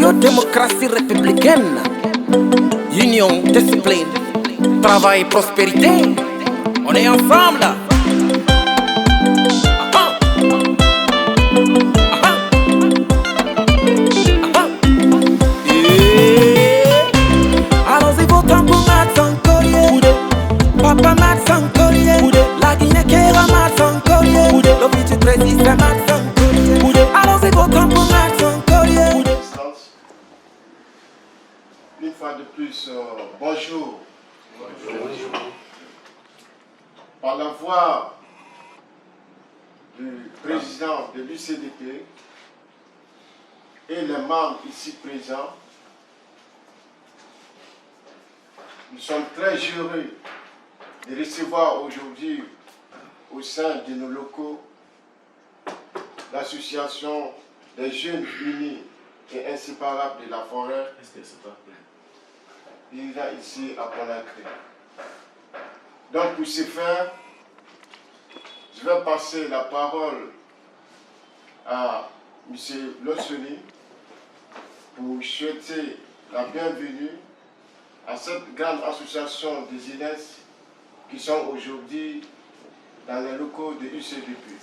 Sociodémocratie républicaine, union, discipline, travail, prospérité. On est ensemble. Allons-y, votons pour Max Sankorié. Papa Max Sankorié. La Guinée Kéra Max Sankorié. Le futur président Max Sankorié. Allons-y, votons pour Max Sankorié. Une fois de plus, bonjour. Bonjour. Par la voix du président de l'UCDP et les membres ici présents, nous sommes très heureux de recevoir aujourd'hui au sein de nos locaux l'association des jeunes unis et inséparables de la forêt. Il est ici à Conakry. Donc pour ce faire, je vais passer la parole à M. Lossoni pour souhaiter la bienvenue à cette grande association des jeunesse qui sont aujourd'hui dans les locaux de l'UCDP.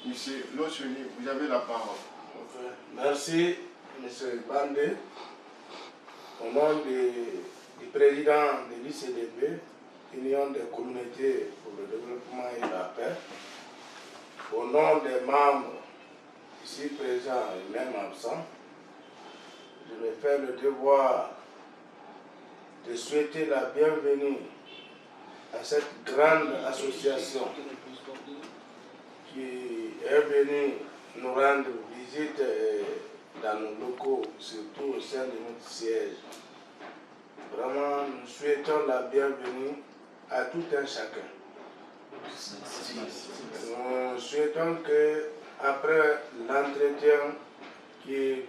M. Lossoni, vous avez la parole. Merci, M. Bandé. Au nom du président de l'UCDP, Union des communautés pour le développement et la paix, au nom des membres ici présents et même absents, je me fais le devoir de souhaiter la bienvenue à cette grande association qui est venue nous rendre visite dans nos locaux, surtout au sein de notre siège. Vraiment, nous souhaitons la bienvenue à tout un chacun. Nous souhaitons que, après l'entretien, qu'ils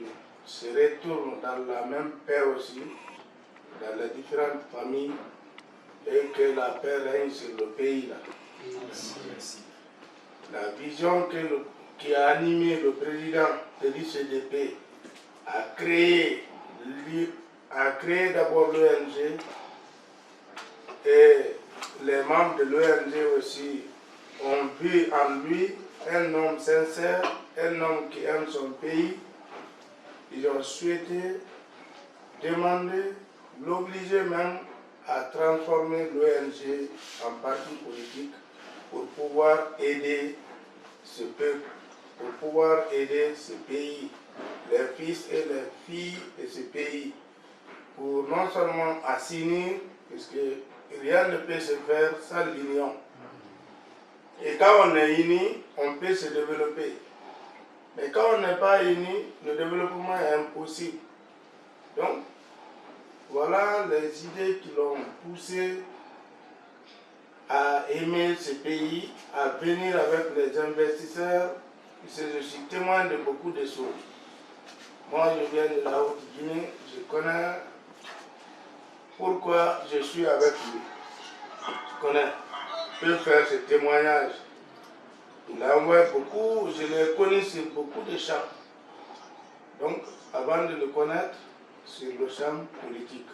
se retournent dans la même paix aussi, dans les différentes familles, et que la paix règne sur le pays là. La vision qui a animé le président de l'UCDP a créé d'abord l'ONG, et les membres de l'ONG aussi ont vu en lui un homme sincère, un homme qui aime son pays. Ils ont souhaité demander, l'obliger même à transformer l'ONG en parti politique pour pouvoir aider ce peuple, pour pouvoir aider ce pays, les fils et les filles de ce pays, pour non seulement assainir, puisque rien ne peut se faire sans l'union. Et quand on est unis, on peut se développer. Mais quand on n'est pas unis, le développement est impossible. Donc, voilà les idées qui l'ont poussé à aimer ce pays, à venir avec les investisseurs. Je suis témoin de beaucoup de choses. Moi, je viens de la Haute-Guinée, je connais pourquoi je suis avec lui. Je connais, je peux faire ce témoignage. Il a envoyé beaucoup, je l'ai connu sur beaucoup de champs. Donc, avant de le connaître, sur le champ politique.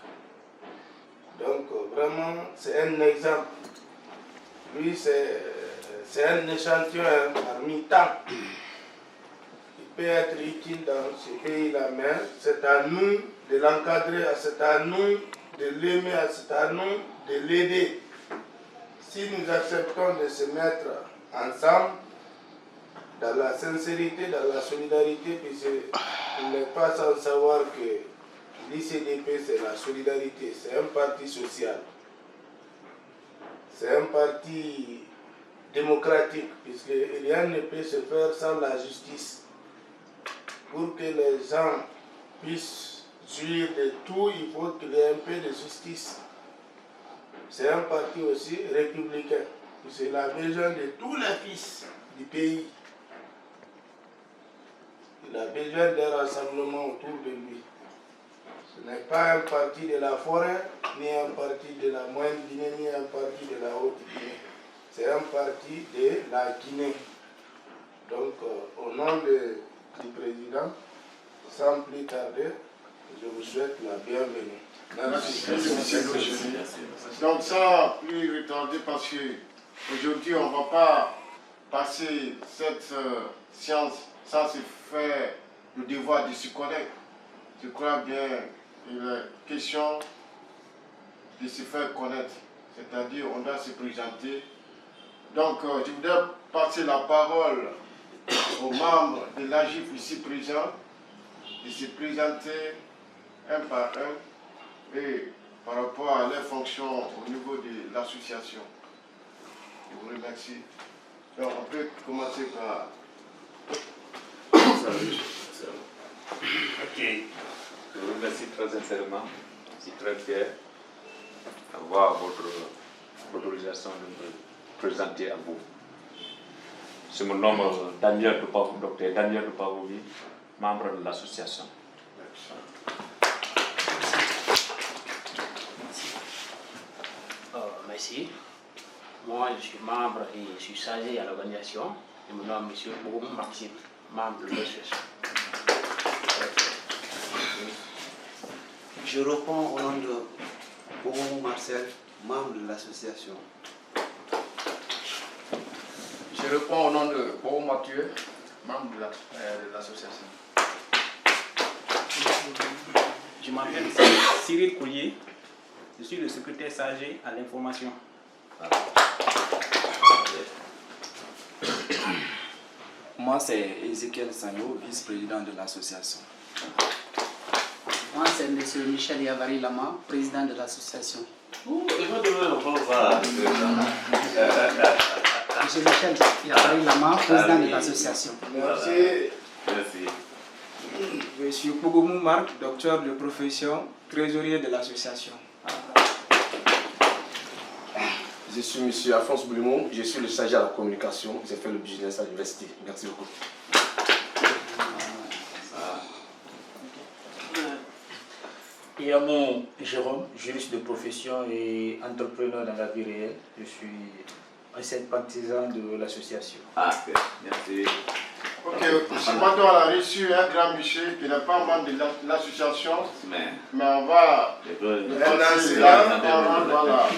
Donc, vraiment, c'est un exemple. Lui, c'est un échantillon parmi tant. Il peut être utile dans ce pays-là, mais c'est à nous de l'encadrer, c'est à nous de l'aimer, c'est à nous de l'aider. Si nous acceptons de se mettre ensemble, dans la sincérité, dans la solidarité, puisqu'il n'est pas sans savoir que l'ICDP, c'est la solidarité, c'est un parti social. C'est un parti démocratique, puisque rien ne peut se faire sans la justice. Pour que les gens puissent jouir de tout, il faut qu'il y ait un peu de justice. C'est un parti aussi républicain, puisqu'il a besoin de tous les fils du pays. Il a besoin d'un rassemblement autour de lui. Ce n'est pas un parti de la forêt, ni un parti de la Moyenne Guinée, ni un parti de la Haute Guinée. C'est un parti de la Guinée. Donc, au nom du président, sans plus tarder, je vous souhaite la bienvenue. Merci, monsieur Logeni. Donc ça, plus retardé parce que aujourd'hui on ne va pas passer cette science sans se faire le devoir de se connaître. Je crois bien qu'il est question de se faire connaître, c'est-à-dire on doit se présenter. Donc je voudrais passer la parole aux membres de l'AGIF ici présents, de se présenter un par un et par rapport à leurs fonctions au niveau de l'association. Je vous remercie. Donc on peut commencer par... Salut. Ok. Je vous remercie très sincèrement. Je suis très fier d'avoir votre autorisation de me présenter à vous. Je me nomme Daniel Tupavou, docteur Daniel Tupavou, membre de l'association. Merci. Moi, je suis membre et je suis chargé à l'organisation. Je me nomme M. Boum Maxime, membre de l'association. Je réponds au nom de Boum Marcel, membre de l'association. Je réponds au nom de Boum Mathieu, membre de l'association. Je m'appelle Cyril Coulier, je suis le secrétaire chargé à l'information. Moi, c'est Ezekiel Sanyo, vice-président de l'association. Moi, c'est M. Michel Yavari Lama, président de l'association. Il va donner le bonsoir. M. Michel Yavari Lama, président de l'association. Merci. Merci. Je suis Pougoumou Marc, docteur de profession, trésorier de l'association. Je suis M. Alphonse Boulimon, je suis le chargé à la communication, j'ai fait le business à l'université. Merci beaucoup. Et à mon Jérôme, juriste de profession et entrepreneur dans la vie réelle, je suis un sympathisant de l'association. Ah, merci. Ok, ce matin on a reçu un grand monsieur qui n'est pas membre de l'association, mais on va le passer là, voilà.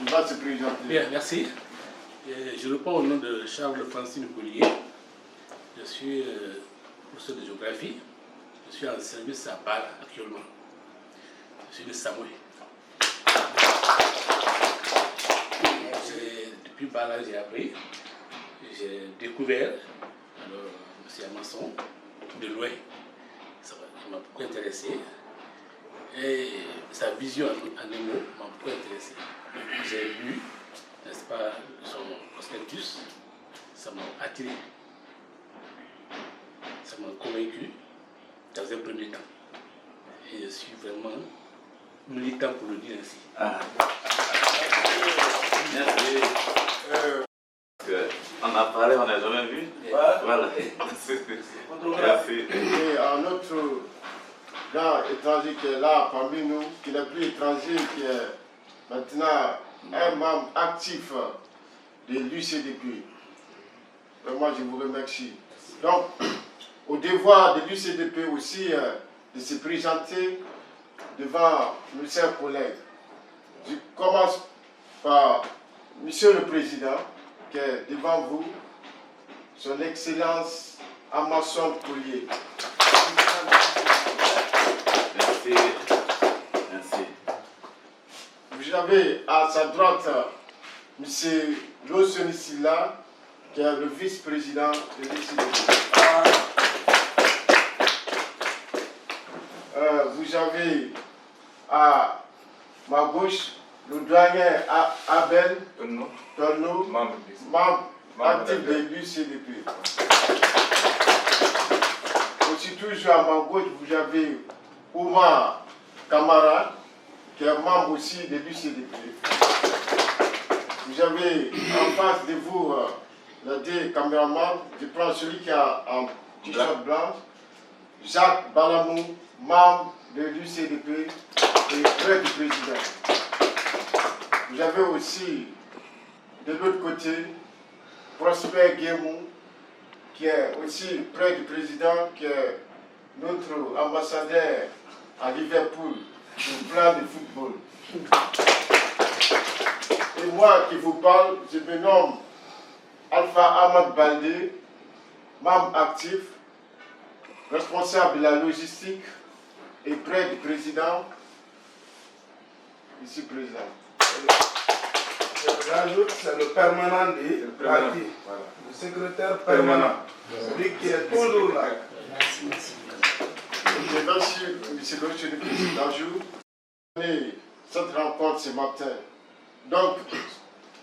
Il va se présenter. Bien, merci. Je réponds au nom de Charles-Francine Coulier. Je suis professeur de géographie. Je suis en service à Bâle actuellement. Je suis de Samoué. Depuis Bâle, j'ai appris. J'ai découvert M. Amasson de loin. Ça m'a beaucoup intéressé. Et sa vision en un mot m'a beaucoup intéressé. J'ai lu, n'est-ce pas, son prospectus, ça m'a attiré, ça m'a convaincu dans un premier temps. Et je suis vraiment militant pour le dire ainsi. Ah. Merci. On a parlé, on n'a jamais vu. Voilà. Merci. Et un autre grand étranger qui est là parmi nous, qui n'est plus étranger, qui est maintenant un membre actif de l'UCDP. Vraiment, je vous remercie. Donc, au devoir de l'UCDP aussi de se présenter devant nos chers collègues. Je commence par Monsieur le Président, qui est devant vous, Son Excellence Amasson Coulier. Merci. Merci. Vous avez à sa droite M. Loseni Silla, qui est le vice-président de l'UCDP. Vous avez à ma gauche le doyen Abel Tonno, membre actif de l'UCDP. Aussi toujours à ma gauche, vous avez Oumar Kamara, qui est membre aussi de l'UCDP. Vous avez en face de vous les deux caméramans. Je prends celui qui a un t-shirt blanc, Jacques Balamou, membre de l'UCDP et près du président. Vous avez aussi de l'autre côté Prosper Guémou, qui est aussi près du président, qui est notre ambassadeur à Liverpool, au plan de football. Et moi qui vous parle, je me nomme Alpha Ahmad Baldé, membre actif, responsable de la logistique et près du président, ici présent. J'ajoute, c'est le permanent du parti, le secrétaire permanent, celui qui est toujours là. Merci, monsieur le Président. Je vous donne cette rencontre ce matin. Donc,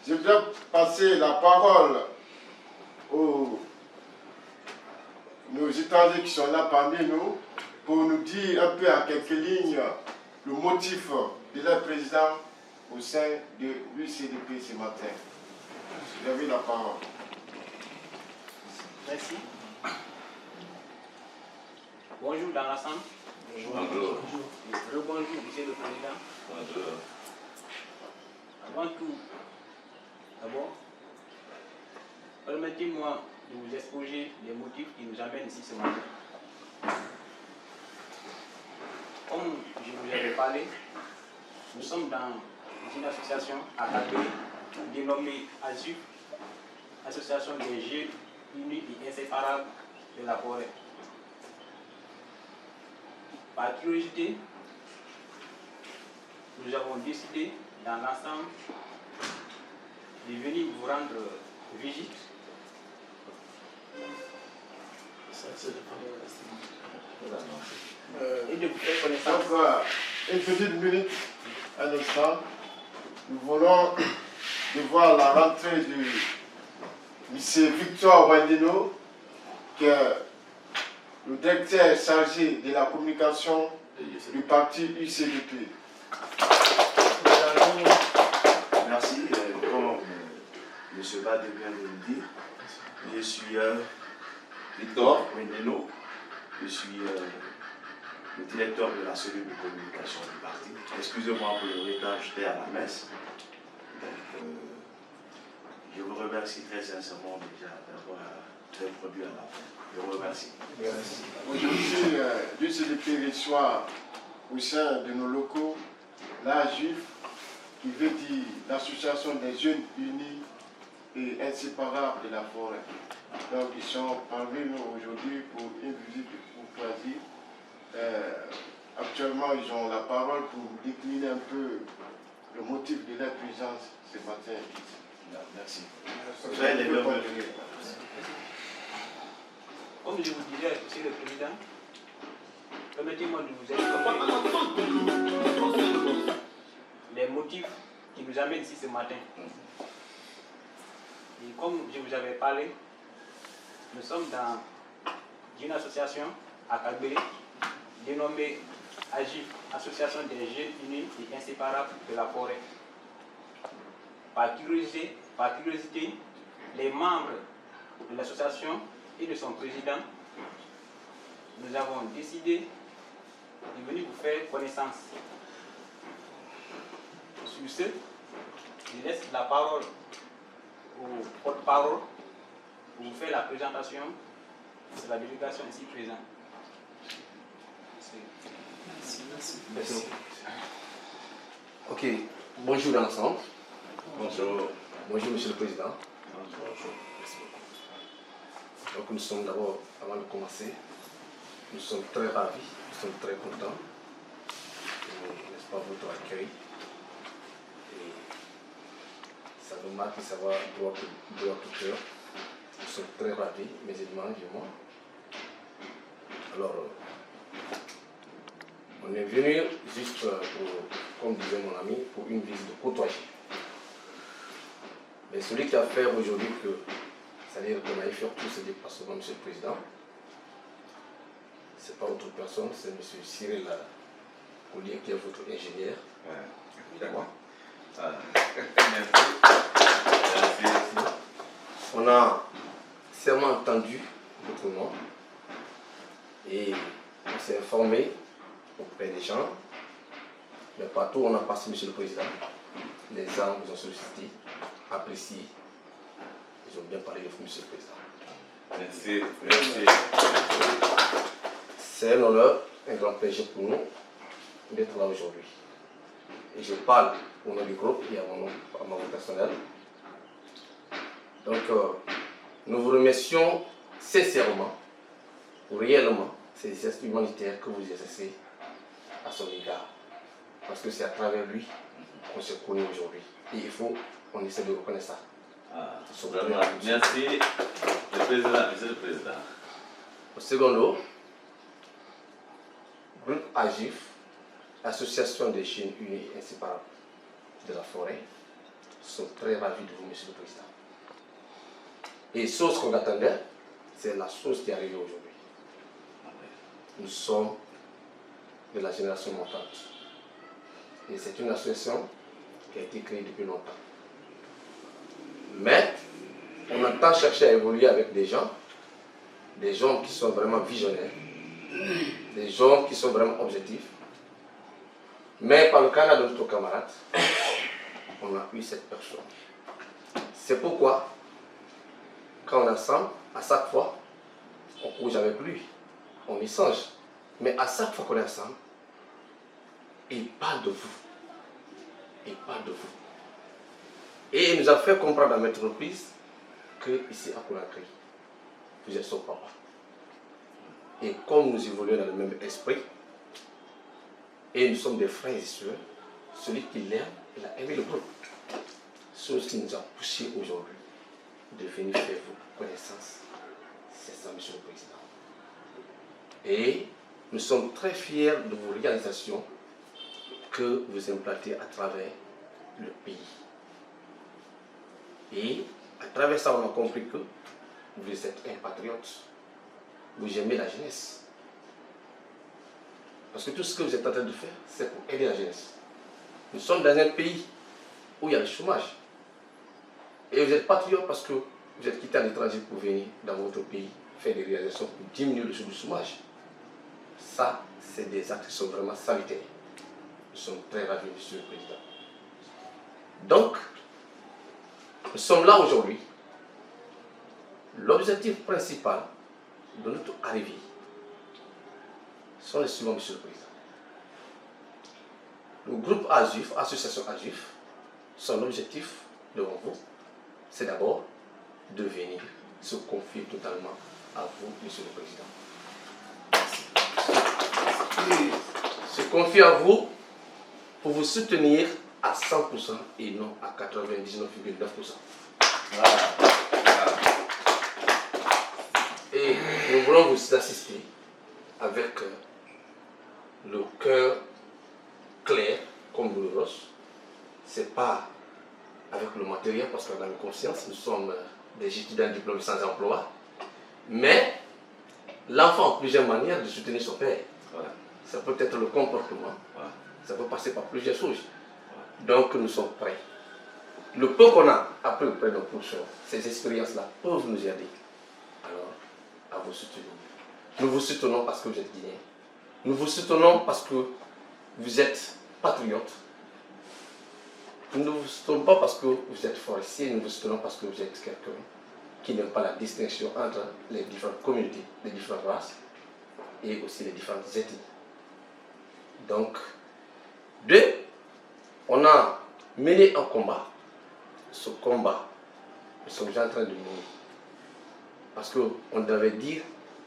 je vais passer la parole aux nos étrangers qui sont là parmi nous pour nous dire un peu en quelques lignes le motif de leur président au sein de l'UCDP ce matin. Vous avez la parole. Merci. Bonjour dans l'ensemble. Bonjour. Rebonjour, monsieur le Président. Bonjour. Avant tout, d'abord, permettez-moi de vous exposer les motifs qui nous amènent ici ce matin. Comme je vous avais parlé, nous sommes dans une association à Calgary dénommée ASUF, Association des Jeunes Unis et Inséparables de la Forêt. Par curiosité, nous avons décidé dans l'ensemble de venir vous rendre visite. Et de vous faire connaissance. Donc, une petite minute, un instant. Nous voulons de voir la rentrée de M. Victor Wendino, qui est le directeur chargé de la communication du parti UCDP. Merci. Comme M. Bade vient de le dire, je suis Victor Wendino, je suis le directeur de la cellule de communication du parti. Excusez-moi pour le retard, j'étais à la messe. Donc, je vous remercie très sincèrement déjà d'avoir introduit à la fin. Je vous remercie. Merci. Aujourd'hui, l'UCDP reçoit au sein de nos locaux l'AJUF, qui veut dire l'Association des Jeunes Unis et Inséparables de la Forêt. Donc, ils sont parmi nous aujourd'hui pour une visite de courtoisie. Actuellement, ils ont la parole pour décliner un peu le motif de leur présence ce matin. Merci. Comme je vous disais, monsieur le Président, permettez-moi de vous expliquer les motifs qui nous amènent ici ce matin. Et comme je vous avais parlé, nous sommes dans une association à Calgary dénommée AGIF, Association des Jeunes Unis et Inséparables de la Forêt. Par curiosité, les membres de l'association et de son président, nous avons décidé de venir vous faire connaissance. Sur ce, je laisse la parole au porte-parole pour vous faire la présentation de la délégation ici présente. Merci. Ok, bonjour l'ensemble. Bonjour. Bonjour Monsieur le Président. Bonjour. Donc nous sommes d'abord, avant de commencer, nous sommes très ravis, nous sommes très contents, n'est-ce pas, votre accueil. Et ça nous marque, ça va droit au cœur. Nous sommes très ravis, mes éléments, évidemment. Alors, on est venu juste pour, comme disait mon ami, pour une visite de courtoisie. Mais celui qui a fait aujourd'hui que, c'est-à-dire qu'on a fait tous ces déplacements, Monsieur le Président, ce n'est pas autre personne, c'est M. Cyril Collier qui est votre ingénieur. D'accord. Merci. On a seulement entendu votre nom et on s'est informé auprès des gens, mais partout où on a passé, Monsieur le Président, les gens vous ont sollicité, apprécié, ils ont bien parlé de vous, Monsieur le Président. Merci. Merci. c'est un honneur, un grand plaisir pour nous d'être là aujourd'hui. Et je parle au nom du groupe et à mon nom personnel. Donc, nous vous remercions sincèrement, réellement, ces gestes humanitaires que vous exercez à son égard. Parce que c'est à travers lui qu'on se connaît aujourd'hui. Et il faut qu'on essaie de reconnaître ça. Vraiment. Merci, le président, monsieur le président. Au secondo, groupe AGIF, Association des jeunes unis et inséparables de la forêt, sont très ravis de vous, monsieur le président. Et chose qu'on attendait, c'est la chose qui est arrivée aujourd'hui. Nous sommes de la génération montante. Et c'est une association qui a été créée depuis longtemps. Mais on entend chercher à évoluer avec des gens qui sont vraiment visionnaires, des gens qui sont vraiment objectifs. Mais par le canal de notre camarade, on a eu cette personne. C'est pourquoi, quand on est ensemble, à chaque fois, on couche avec lui, on échange. Mais à chaque fois qu'on est ensemble, il parle de vous. Il parle de vous. Et il nous a fait comprendre à maintes reprises que ici à Conakry, vous êtes son papa. Et comme nous évoluons dans le même esprit, et nous sommes des frères et sœurs, celui qui l'aime, il a aimé le groupe. Chose qui nous a poussé aujourd'hui de venir faire vos connaissances. C'est ça, monsieur le président. Et nous sommes très fiers de vos réalisations que vous implantez à travers le pays. Et à travers ça, on a compris que vous êtes un patriote. Vous aimez la jeunesse. Parce que tout ce que vous êtes en train de faire, c'est pour aider la jeunesse. Nous sommes dans un pays où il y a le chômage. Et vous êtes patriote parce que vous êtes quitté à l'étranger pour venir dans votre pays faire des réalisations pour diminuer le chômage. Ça, c'est des actes qui sont vraiment salutaires. Nous sommes très ravis, monsieur le président. Donc, nous sommes là aujourd'hui. L'objectif principal de notre arrivée sont les suivants, monsieur le président. Le groupe AGIF, Association AGIF, son objectif devant vous, c'est d'abord de venir se confier totalement à vous, monsieur le président. Se confier à vous pour vous soutenir à 100% et non à 99,9%. Et nous voulons vous assister avec le cœur clair comme le roche. Ce n'est pas avec le matériel parce qu'on a une conscience, nous sommes des étudiants diplômés sans emploi, mais l'enfant a plusieurs manières de soutenir son père. Ça peut être le comportement, ça peut passer par plusieurs choses. Donc nous sommes prêts. Le peu qu'on a appris auprès de nos professeurs, ces expériences-là peuvent nous aider. Alors, à vous soutenir. Nous vous soutenons parce que vous êtes Guinéens. Nous vous soutenons parce que vous êtes patriotes. Nous ne vous soutenons pas parce que vous êtes forestiers, nous vous soutenons parce que vous êtes quelqu'un qui n'aime pas la distinction entre les différentes communautés, les différentes races et aussi les différentes ethnies. Donc, deux, on a mené un combat. Ce combat, nous sommes en train de mener. Parce qu'on devait dire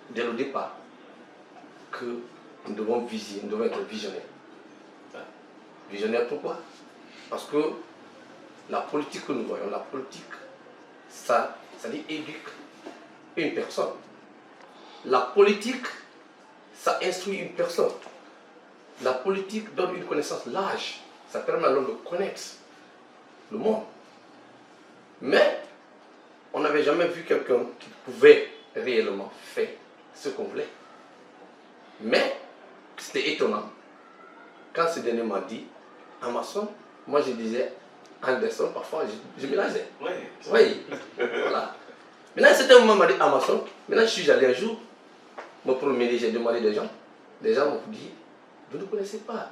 dès le départ que nous devons viser, nous devons être visionnaires. Visionnaires pourquoi? Parce que la politique que nous voyons, la politique, ça dit éduque une personne. La politique, ça instruit une personne. La politique donne une connaissance large. Ça permet à l'homme de connaître le monde. Mais on n'avait jamais vu quelqu'un qui pouvait réellement faire ce qu'on voulait. Mais c'était étonnant. Quand ce dernier m'a dit Amazon, moi je disais Anderson, parfois je mélangeais. Oui. Voilà. Maintenant, c'était un moment m'a dit Amazon. Maintenant, je suis allé un jour me promener, j'ai demandé des gens. Les gens m'ont dit, vous ne connaissez pas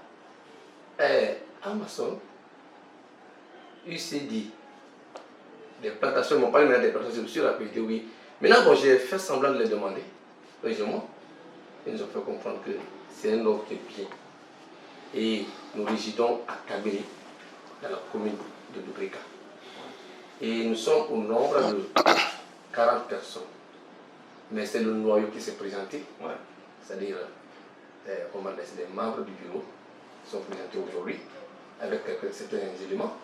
Amazon, UCD. Des plantations, ils m'ont parlé maintenant des plantations, je me suis rappelé, oui. Maintenant, bon, j'ai fait semblant de les demander, logement. ils nous ont fait comprendre que c'est un ordre qui est bien. Et nous résidons à Kabylie, dans la commune de Lubrika. Et nous sommes au nombre de 40 personnes. Mais c'est le noyau qui s'est présenté. C'est-à-dire, les membres du bureau sont présentés aujourd'hui avec certains éléments.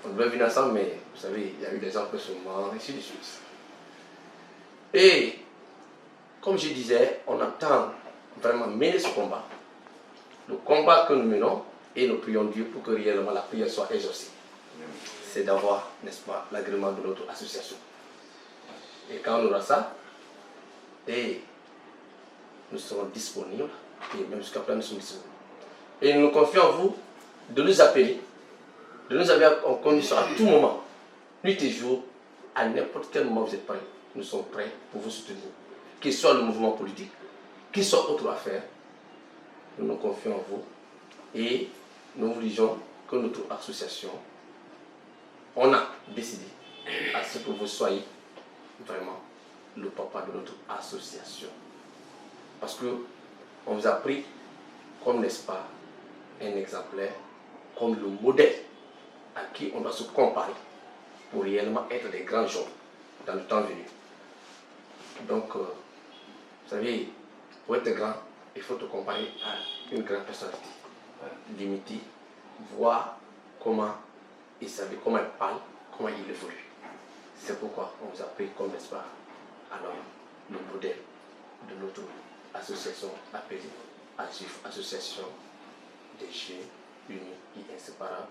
On devait venir ensemble, mais vous savez, il y a eu des empêchements, et ainsi de suite. Et, comme je disais, on attend vraiment mener ce combat. Le combat que nous menons, et nous prions Dieu pour que réellement la prière soit exaucée. C'est d'avoir, n'est-ce pas, l'agrément de notre association. Et quand on aura ça, et nous serons disponibles, et même jusqu'à présent nous sommes disponibles. Et nous nous confions en vous de nous appeler, de nous avoir en condition à tout moment, nuit et jour, à n'importe quel moment vous êtes prêts. Nous sommes prêts pour vous soutenir. Qu'il soit le mouvement politique, qu'il soit autre affaire, nous nous confions en vous et nous vous disons que notre association, on a décidé à ce que vous soyez vraiment le papa de notre association. Parce que on vous a pris comme, n'est-ce pas, un exemplaire, comme le modèle à qui on doit se comparer pour réellement être des grands gens dans le temps venu. Donc, vous savez, pour être grand, il faut te comparer à une grande personnalité. L'imiter, voir comment il savait, comment il parle, comment il évolue. C'est pourquoi on vous a pris comme, n'est-ce pas, alors, le modèle de notre association appelée AGIF, Association des Jeunes Unis et Inséparables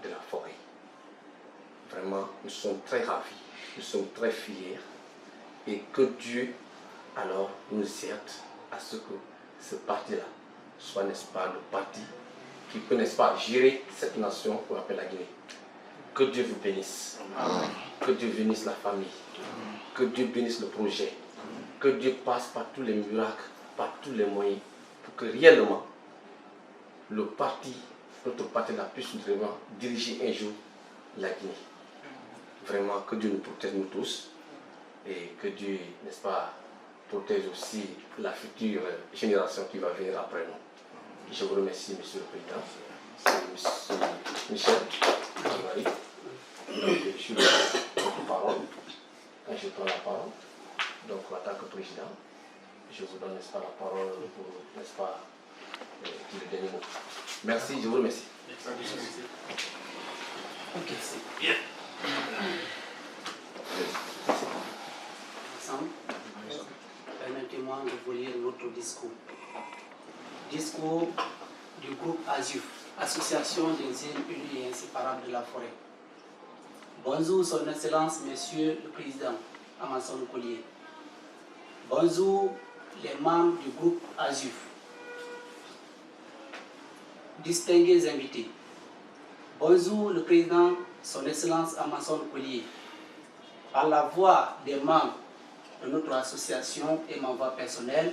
de la Forêt. Vraiment, nous sommes très ravis, nous sommes très fiers et que Dieu alors nous aide à ce que ce parti-là soit, n'est-ce pas, le parti qui peut, n'est-ce pas, gérer cette nation qu'on appelle la Guinée. Que Dieu vous bénisse. Amen. Que Dieu bénisse la famille. Que Dieu bénisse le projet. Que Dieu passe par tous les miracles, par tous les moyens, pour que réellement le parti, notre parti-là, puisse vraiment diriger un jour la Guinée. Vraiment, que Dieu nous protège nous tous et que Dieu, n'est-ce pas, protège aussi la future génération qui va venir après nous. Je vous remercie, Monsieur le Président. C'est M. Michel Marie. Donc, je suis le porte-parole. Quand je prends la parole, donc en tant que président, je vous donne, n'est-ce pas, la parole pour, n'est-ce pas, le dernier mot. Merci, je vous remercie. Ok, c'est bien. Ensemble, permettez-moi de vous lire notre discours. Discours du groupe ASUF, Association des îles unies et inséparables de la forêt. Bonjour, Son Excellence, Monsieur le Président Amanson Collier. Bonjour, les membres du groupe ASUF. Distingués invités. Bonjour, le Président, Son Excellence Amanson Collier. Par la voix des membres de notre association et ma voix personnelle,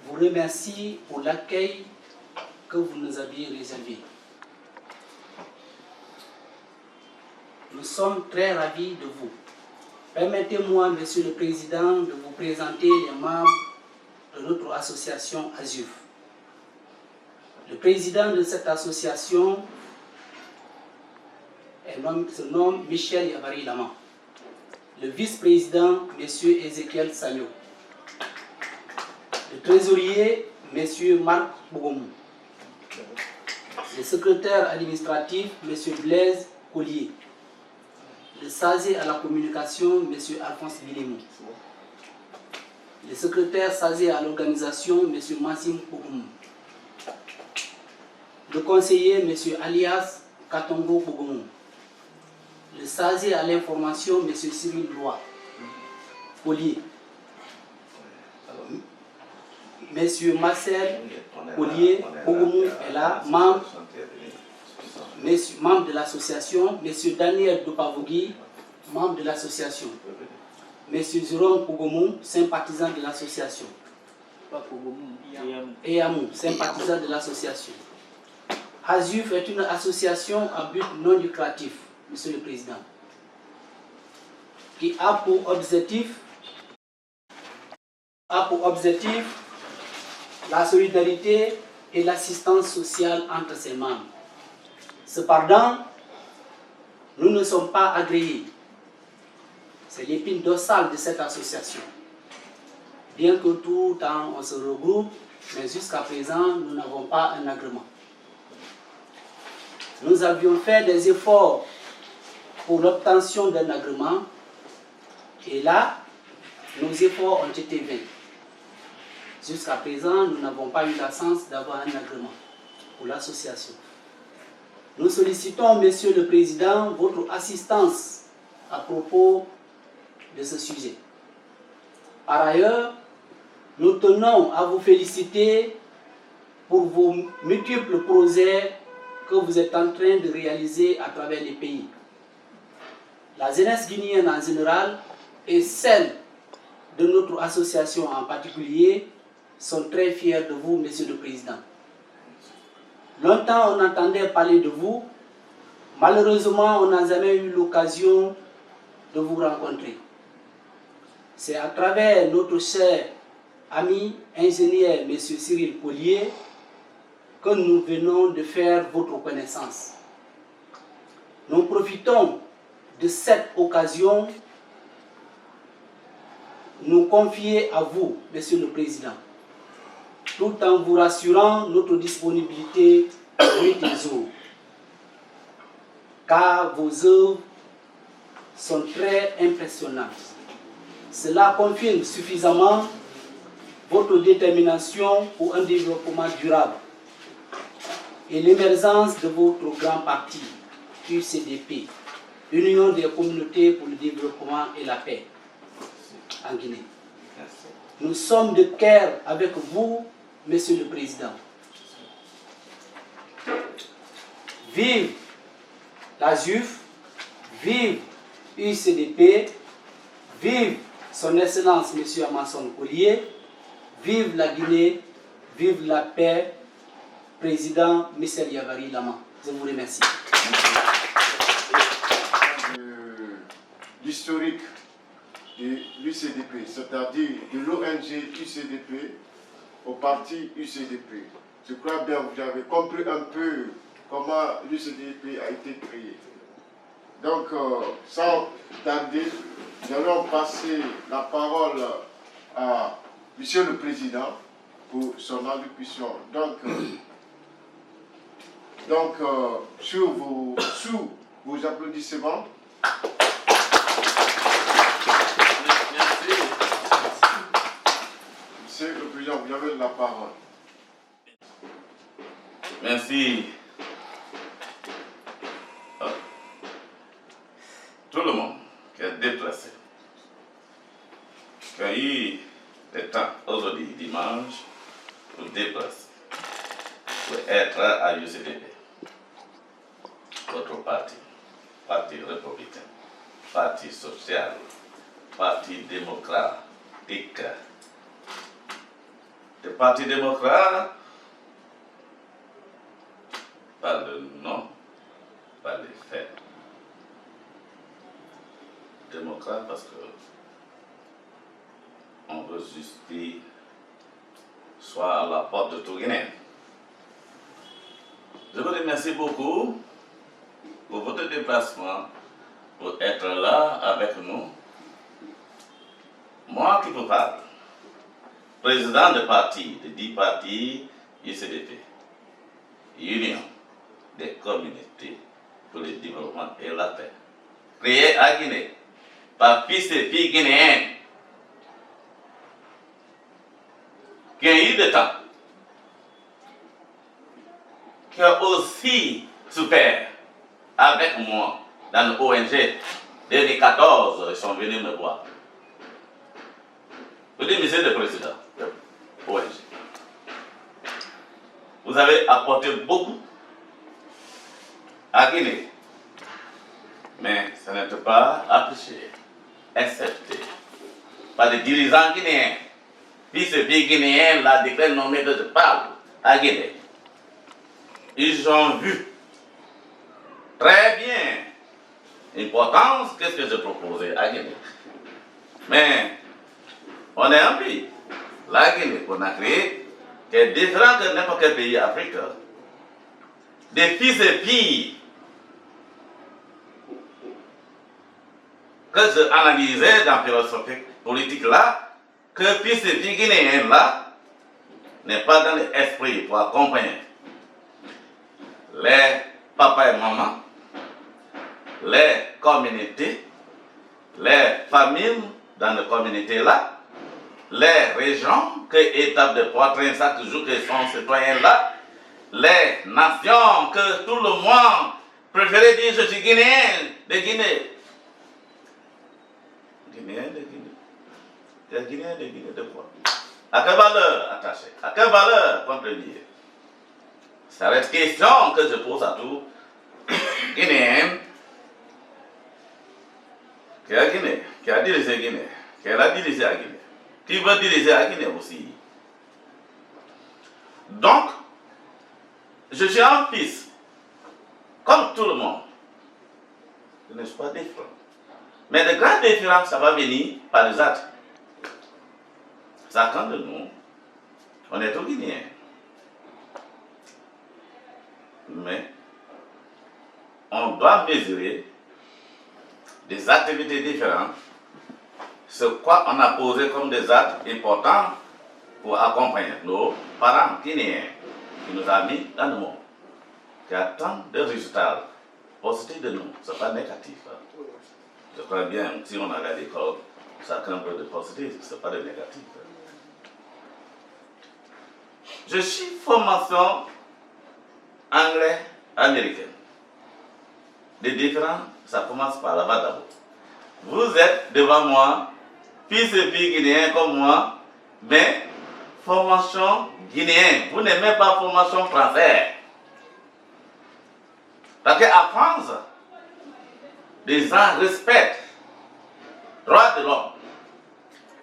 vous remercie pour l'accueil que vous nous aviez réservé. Nous sommes très ravis de vous. Permettez-moi, Monsieur le Président, de vous présenter les membres de notre association ASUF. Le président de cette association se nomme Michel Yavari Lama. Le vice-président, M. Ezekiel Sagno. Le trésorier, M. Marc Bougomou. Le secrétaire administratif, M. Blaise Collier. Le chargé à la communication, M. Alphonse Bilémou. Le secrétaire chargé à l'organisation, M. Massim Bougomou. Le conseiller, M. Alias Katongo Bougomou. Le chargé à l'information, M. Cyril Lois Collier. M. Marcel Collier Bougomou est là, membre de l'association. M. Daniel Dopavogui, membre de l'association. M. Jérôme Bougomou, sympathisant de l'association. Eyamou, sympathisant de l'association. ASUF est une association à but non lucratif, Monsieur le Président, qui a pour objectif a pour objectif la solidarité et l'assistance sociale entre ses membres. Cependant, nous ne sommes pas agréés. C'est l'épine dorsale de cette association. Bien que tout le temps on se regroupe, mais jusqu'à présent, nous n'avons pas un agrément. Nous avions fait des efforts pour l'obtention d'un agrément, et là, nos efforts ont été vains. Jusqu'à présent, nous n'avons pas eu la chance d'avoir un agrément pour l'association. Nous sollicitons, Monsieur le Président, votre assistance à propos de ce sujet. Par ailleurs, nous tenons à vous féliciter pour vos multiples projets que vous êtes en train de réaliser à travers les pays. La jeunesse guinéenne en général et celle de notre association en particulier sont très fiers de vous, Monsieur le Président. Longtemps on entendait parler de vous, malheureusement on n'a jamais eu l'occasion de vous rencontrer. C'est à travers notre cher ami ingénieur M. Cyril Collier que nous venons de faire votre connaissance. Nous profitons de cette occasion nous confier à vous, Monsieur le Président, tout en vous rassurant notre disponibilité nuit et jour, car vos œuvres sont très impressionnantes. Cela confirme suffisamment votre détermination pour un développement durable et l'émergence de votre grand parti, UCDP, Union des communautés pour le développement et la paix en Guinée. Nous sommes de cœur avec vous, Monsieur le Président. Vive la JUF, vive UCDP, vive son Excellence M. Amanson Collier, vive la Guinée, vive la paix, Président Michel Yavari Lama. Je vous remercie. L'historique de l'UCDP, c'est-à-dire de l'ONG UCDP au parti UCDP. Je crois bien que vous avez compris un peu comment l'UCDP a été créé. Donc, sans tarder, nous allons passer la parole à Monsieur le Président pour son allocution. Sous vos applaudissements. Monsieur le Président, vous avez la parole. Merci. Tout le monde qui est déplacé, qui a eu le temps aujourd'hui, dimanche, pour déplacer, pour être à UCDP, votre parti, parti républicain, parti social, parti démocratique. Le parti démocrate, par le nom, par les faits. Démocrate parce que on veut justice soit à la porte de tout Guinéen. Je vous remercie beaucoup pour votre déplacement, pour être là avec nous. Moi qui vous parle, président de parti, de 10 partis UCDP, Union des communautés pour le développement et la paix, créé à Guinée par fils et filles guinéens qui ont eu de temps, qui ont aussi souffert avec moi dans l'ONG. 2014, ils sont venus me voir. Vous dites, Monsieur le Président, ONG, vous avez apporté beaucoup à Guinée, mais ce n'est pas apprécié, accepté par les dirigeants guinéens. Puis ce pays guinéen, la décret nommé que je parle à Guinée, ils ont vu très bien l'importance, qu'est-ce que je proposais à Guinée. Mais on est un pays la Guinée-Conakry, qui est différente de n'importe quel pays africain. Des fils et filles que je analysais dans la philosophie politique là, que fils et filles guinéens là, n'est pas dans l'esprit pour accompagner les papas et mamans, les communautés, les familles dans les communautés là, les régions que étape de poitrine chaque jour que sont citoyens là, les nations que tout le monde préférait dire je suis guinéen de Guinée. Guinéen de Guinée. Les Guinéens de Guinée de quoi? À quelle valeur attacher? À quelle valeur contenir? Ça reste question que je pose à tous Guinéens. Qui est à Guinée? Qui a dirigé Guinée? Qui a dirigé à Guinée? Qui veut diriger à Guinée aussi? Donc, je suis un fils, comme tout le monde. Je ne suis pas différent. Mais de grandes différences, ça va venir par les actes. Chacun de nous, on est tous Guinéens. Mais on doit mesurer des activités différentes, ce quoi on a posé comme des actes importants pour accompagner nos parents guinéens qui nous ont mis dans le monde, qui attendent des résultats positifs de nous, ce n'est pas négatif. Je crois bien, si on allait à l'école, chacun veut de positif, ce n'est pas de négatif. Je suis formation anglais-américaine. Les différents, ça commence par là-bas d'abord. Vous êtes devant moi, fils et filles guinéens comme moi, mais formation guinéenne. Vous n'aimez pas formation française. Parce qu'à France, les gens respectent le droit de l'homme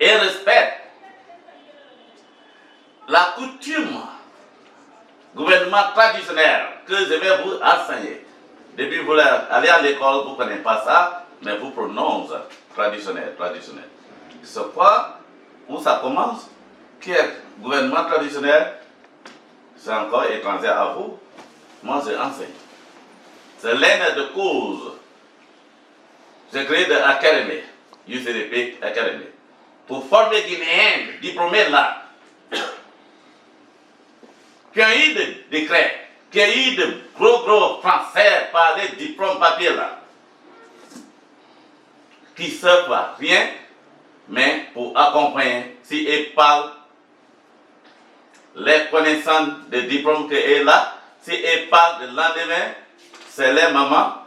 et respectent la coutume gouvernement traditionnel que je vais vous enseigner. Depuis que vous allez à l'école, vous ne connaissez pas ça, mais vous prononcez traditionnel. C'est quoi? Où ça commence? Qui est gouvernement traditionnel? C'est encore étranger à vous. Moi, je enseigne. C'est l'aide de cause. J'ai créé de l'académie, UCDP Academy, pour former des Guinéens diplômés là, qui ont eu des décrets, qui ont eu de gros français par les diplômes papier là, qui ne servent à rien, mais pour accompagner, si ils parlent les connaissances des diplômes qu'ils est là, si ils parlent de lendemain, c'est les mamans,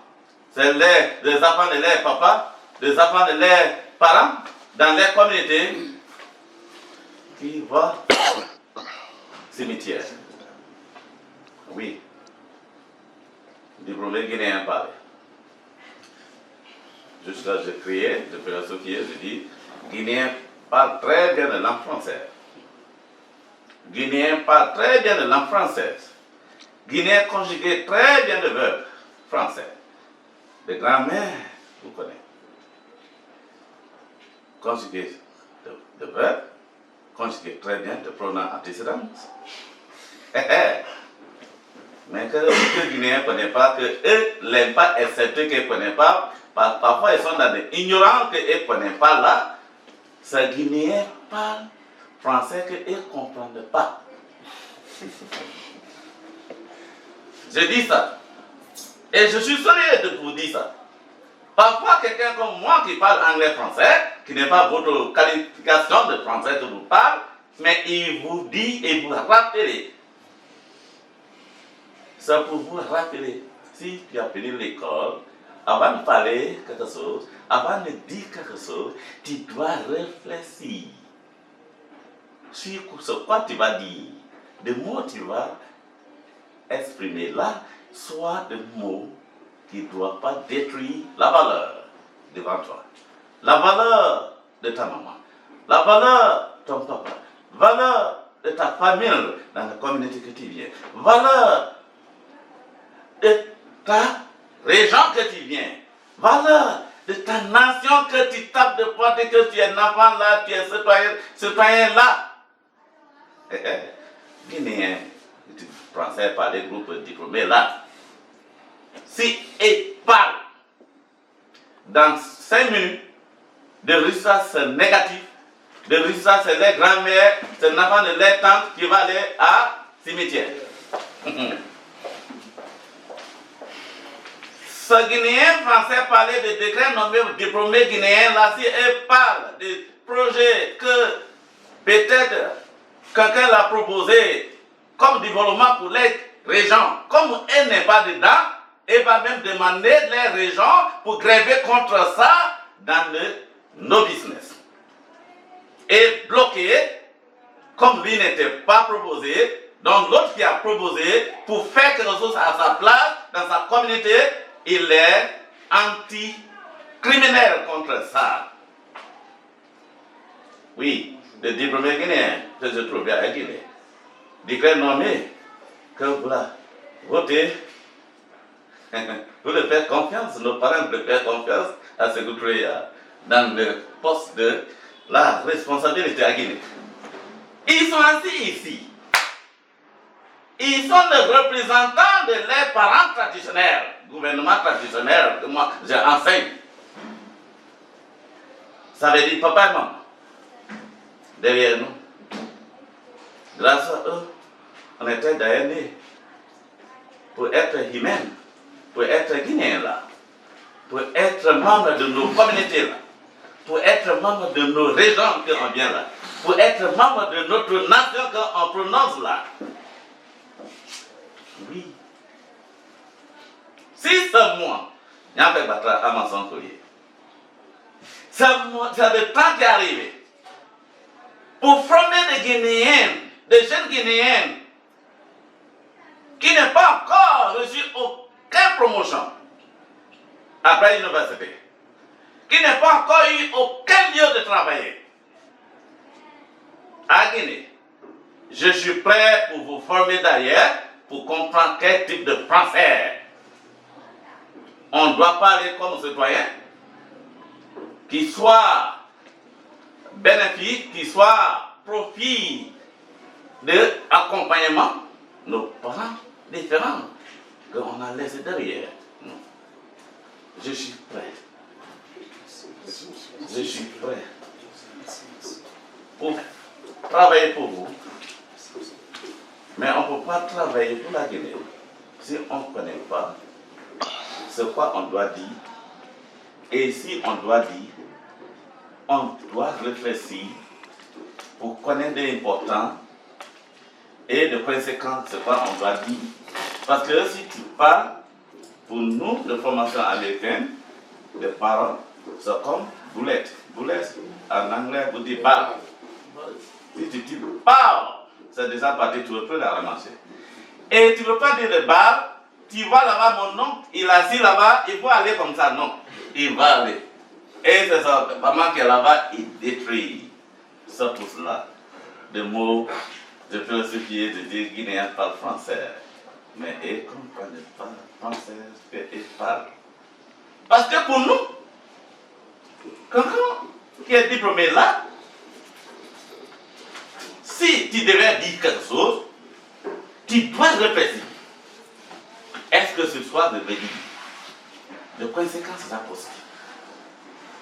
c'est les enfants de leurs papas, les enfants de leurs parents, dans les communautés, qui vont au cimetière. Oui. Diplômé guinéen parle. Juste là, j'ai crié, de philosophie, je dis, Guinéen parle très bien de langue française. Guinéen parle très bien de langue française. Guinéen conjugué très bien de verbes français. De grammaire, vous connaissez. Conjugué de verbes, conjugué très bien de pronoms antécédents. Mais que les Guinéens ne connaissent pas, qu'eux n'aiment pas accepter qu'ils ne connaissent pas, parfois ils sont dans des ignorants qu'ils ne connaissent pas là, ces Guinéens parlent français qu'ils ne comprennent pas. Je dis ça. Et je suis sérieux de vous dire ça. Parfois, quelqu'un comme moi qui parle anglais-français, qui n'est pas votre qualification de français que vous parlez, mais il vous dit et vous rappelle. C'est pour vous rappeler, si tu as fini l'école, avant de parler quelque chose, avant de dire quelque chose, tu dois réfléchir sur ce quoi tu vas dire, des mots tu vas exprimer là, soit des mots qui ne doivent pas détruire la valeur devant toi. La valeur de ta maman, la valeur de ton papa, la valeur de ta famille dans la communauté que tu viens, valeur de ta région que tu viens, valeur de ta nation que tu tapes de porte, que tu es un enfant là, tu es citoyen là. Guinéens, français par les groupes diplômés là, si ils parlent dans 5 minutes de résultats négatifs, de résultats c'est les grands-mères, c'est l'enfant de les tantes qui va aller à cimetière. Ce Guinéen français parlait de décrets nommés diplômés guinéens là, si ils parlent de projets que peut-être quelqu'un l'a proposé comme développement pour les régions, comme elle n'est pas dedans, elle va même demander les régions pour gréver contre ça dans nos business. Et bloquer, comme lui n'était pas proposé, donc l'autre qui a proposé, pour faire quelque chose à sa place, dans sa communauté, il est anti-criminel contre ça. Oui, le diplômé guinéen que je trouve bien à Guinée, décret nommé que voilà, votez. Vous le faites confiance, nos parents le font confiance à ce que dans le poste de la responsabilité à Guinée. Ils sont assis ici. Ils sont les représentants de leurs parents traditionnels, gouvernement traditionnel que moi j'enseigne. Ça veut dire papa et maman. Derrière nous. Grâce à eux, on était d'ailleurs nés pour être humains, pour être guinéens là, pour être membres de nos communautés là, pour être membres de nos régions qu'on vient là, pour être membres de notre nation qu'on prononce là. Oui. Si c'est moi, il y a un peu battre à mon son collier. C'est le temps qui est arrivé pour former des Guinéens, des jeunes Guinéens qui n'ont pas encore reçu aucune promotion après l'université, qui n'ont pas encore eu aucun lieu de travail. À Guinée, je suis prêt pour vous former d'ailleurs pour comprendre quel type de français on doit parler comme citoyen, qui soit bénéfique, qui soit profit de accompagnement nos parents différents qu'on a laissés derrière. Non. Je suis prêt. Je suis prêt pour travailler pour vous. Mais on ne peut pas travailler pour la Guinée si on ne connaît pas ce quoi on doit dire. Et si on doit dire, on doit réfléchir pour connaître l'important et de conséquences ce quoi on doit dire. Parce que si tu parles, pour nous, de formation américaine, les parents, c'est comme boulette. Boulette, en anglais, vous dites balle. Si tu dis balle, c'est déjà parti, tu ne peux la ramasser. Et tu ne veux pas dire de balle, tu vois là-bas mon nom, il est assis là-bas, il faut aller comme ça, non. Il va aller. Et c'est ça, maman qui est là-bas, il détruit. Ça tout cela. Des mots de philosophie, de dire Guinéen parle français. Mais ils ne comprennent pas français, ils parlent. Parce que pour nous, quelqu'un qui est diplômé là, si tu devais dire quelque chose, tu dois réfléchir. Est-ce que ce soit de venir? De conséquences là possible.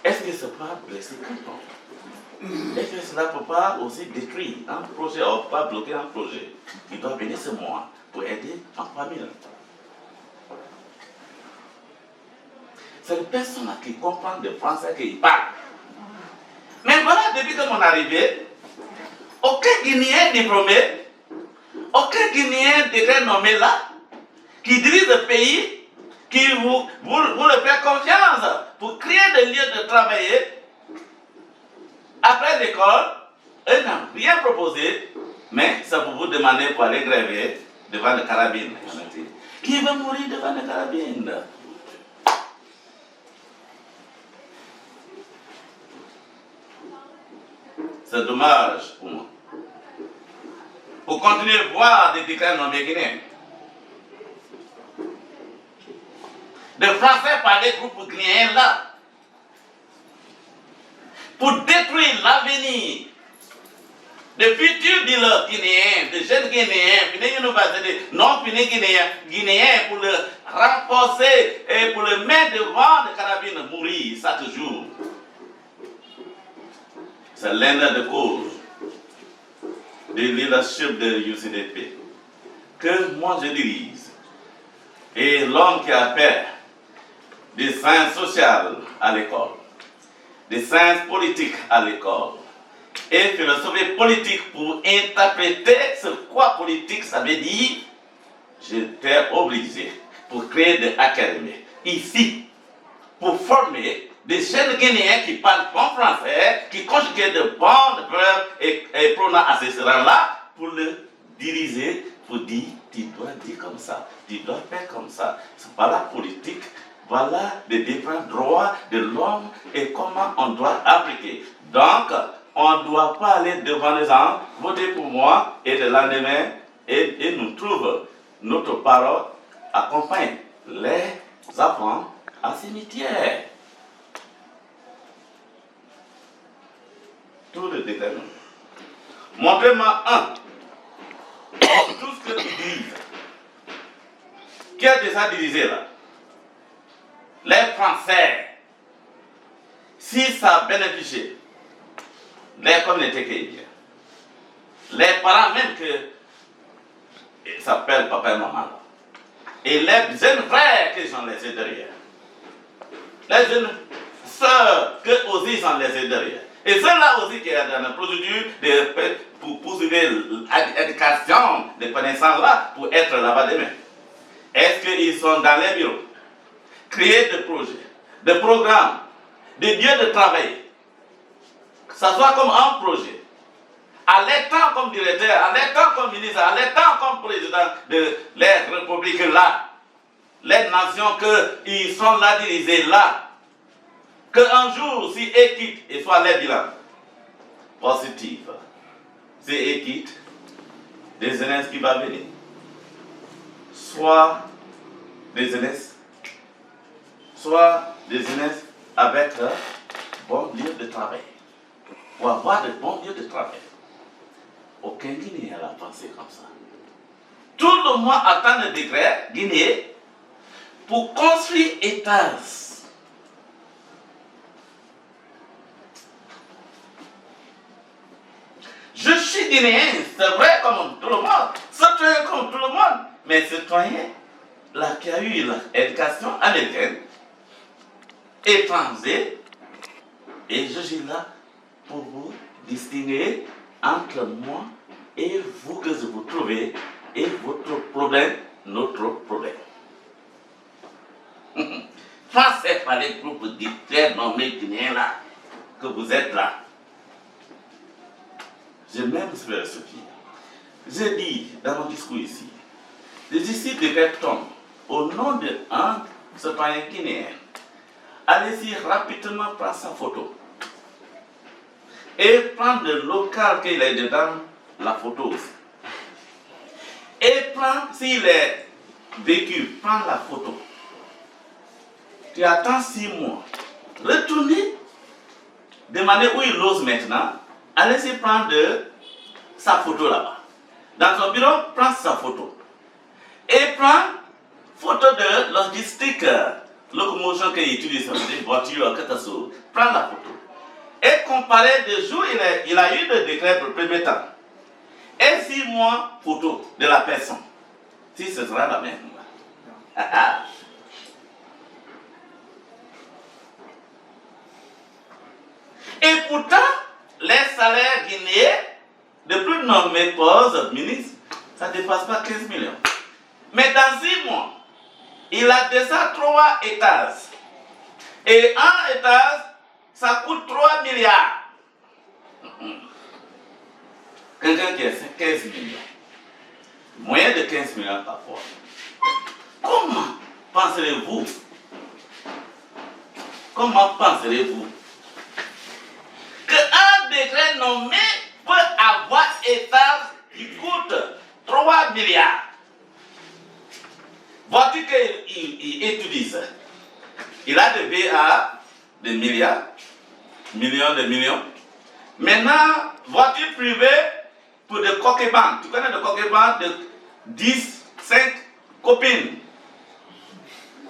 Est-ce que ça peut blesser quelqu'un? Est-ce que cela ne peut pas aussi détruire un projet ou pas bloquer un projet? Il doit venir ce mois pour aider en famille. C'est les personnes qui comprennent le français qui parlent. Mais voilà, depuis que mon arrivée, aucun Guinéen diplômé, aucun Guinéen déjà nommé là, qui dirige le pays, qui vous le fait confiance pour créer des lieux de travailler. Après l'école, eux n'ont rien proposé, mais ça pour vous demander pour aller gréver devant les carabines. Qui va mourir devant les carabines? C'est dommage pour moi. Pour continuer à voir des décrets nommés guinéens. Des Français par les groupes guinéens là. Pour détruire l'avenir de futurs dealers guinéens, de jeunes Guinéens, non-Guinéens pour le renforcer et pour le mettre devant le carabine mourir chaque jour. C'est l'un des causes du leadership de UCDP que moi je dirige. Et l'homme qui a fait des sciences sociales à l'école, des sciences politiques à l'école, et philosophie politique pour interpréter ce quoi politique ça veut dire, j'étais obligé pour créer des académies ici, pour former des jeunes Guinéens qui parlent bon français, qui conjuguent de bonnes verbes et pronoms à ces rangs-là, pour le diriger, pour dire, tu dois dire comme ça, tu dois faire comme ça. C'est pas la politique, voilà les différents droits de l'homme et comment on doit appliquer. Donc, on ne doit pas aller devant les gens, voter pour moi, et le lendemain, et nous trouve notre parole accompagne les enfants à cimetière. Tout le détail. Montrez-moi tout ce que tu dis. Qui a déjà dirigé là? Les Français. Si ça bénéficie les communautés caïdiennes, les parents même que s'appellent papa et maman, et les jeunes frères que j'en laissé derrière, les jeunes sœurs que aussi j'en laissé derrière, et ceux-là aussi qui sont dans la procédure pour poursuivre l'éducation des connaissances là pour être là-bas demain. Est-ce qu'ils sont dans les bureaux, créer des projets, des programmes, des lieux de travail? Ça soit comme un projet, à l'état comme directeur, à l'état comme ministre, à l'état comme président de les républiques là, les nations qu'ils sont là dirigés là, qu'un jour, si équite, et soit les bilans positifs, c'est équite, des jeunesses qui va venir, soit des jeunesses, avec un bon lieu de travail. Pour avoir de bons lieux de travail. Aucun Guinéen n'a pensé comme ça. Tout le monde attend le décret guinéen pour construire États. Je suis Guinéen, c'est vrai comme tout le monde, citoyen comme tout le monde, mais citoyen là qui a eu l'éducation américaine, étranger, et je suis là pour vous distinguer entre moi et vous que je vous trouvez et votre problème, notre problème. Pensez par les groupes d'États nommés Guinéens là, que vous êtes là. Je m'aime philosophie. J'ai dit dans mon discours ici, les disciples de Berton, au nom d'un citoyen guinéen, allez-y rapidement prendre sa photo. Et prendre le local qu'il est dedans, la photo aussi. Et prendre, s'il est vécu, prends la photo. Tu attends 6 mois. Retournez, demandez où il ose maintenant. Allez-y prendre sa photo là-bas. Dans son bureau, prends sa photo. Et prends photo de logistique, locomotion qu'il utilise, des voitures, quelque chose. Prends la photo. Et comparer des jours, il a eu le décret pour le premier temps. Et 6 mois, photo de la personne. Si ce sera la même. Et pourtant, les salaires guinéens, depuis nommé poste ministre, ça ne dépasse pas 15 millions. Mais dans 6 mois, il a déjà 3 étages. Et un étage, ça coûte 3 milliards. Quelqu'un qui a 15 millions. Moins de 15 millions par fois. Comment penserez-vous qu'un décret nommé peut avoir étage qui coûte 3 milliards? Voiture qu'il utilise, il a des VA de milliards, millions de millions. Maintenant, voiture privée, pour des coquebans. Tu connais des coquebans de 10, 5 copines.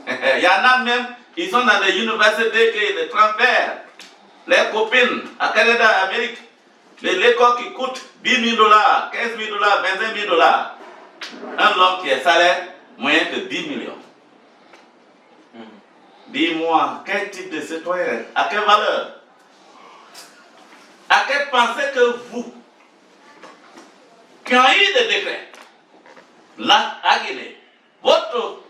Il y en a même, ils sont dans les universités qui les transfèrent. Les copines à Canada, Amérique. L'école qui coûte 10 000 $, 15 000 $, 25 000 $. Un homme qui est salaire moyen que 10 millions. Dis-moi, quel type de citoyen, à quelle valeur, à quelle pensée que vous, qui ont eu des décrets, là, à Guinée, votre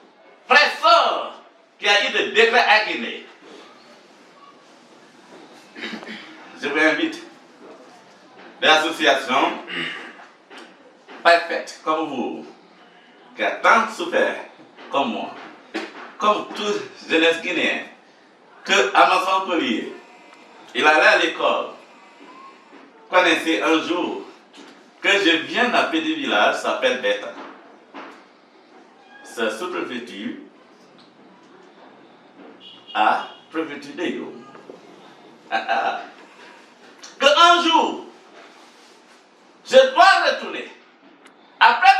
frère qui a eu des décrets à Guinée, je vous invite des associations parfaites comme vous, qui a tant souffert comme moi, comme tous les jeunes Guinéens, que Amazon Collier, il allait à l'école, connaissez un jour que je viens d'un petit village, s'appelle Beta. C'est sous-préfecture à préfecture de Yo. Que un jour, je dois retourner, après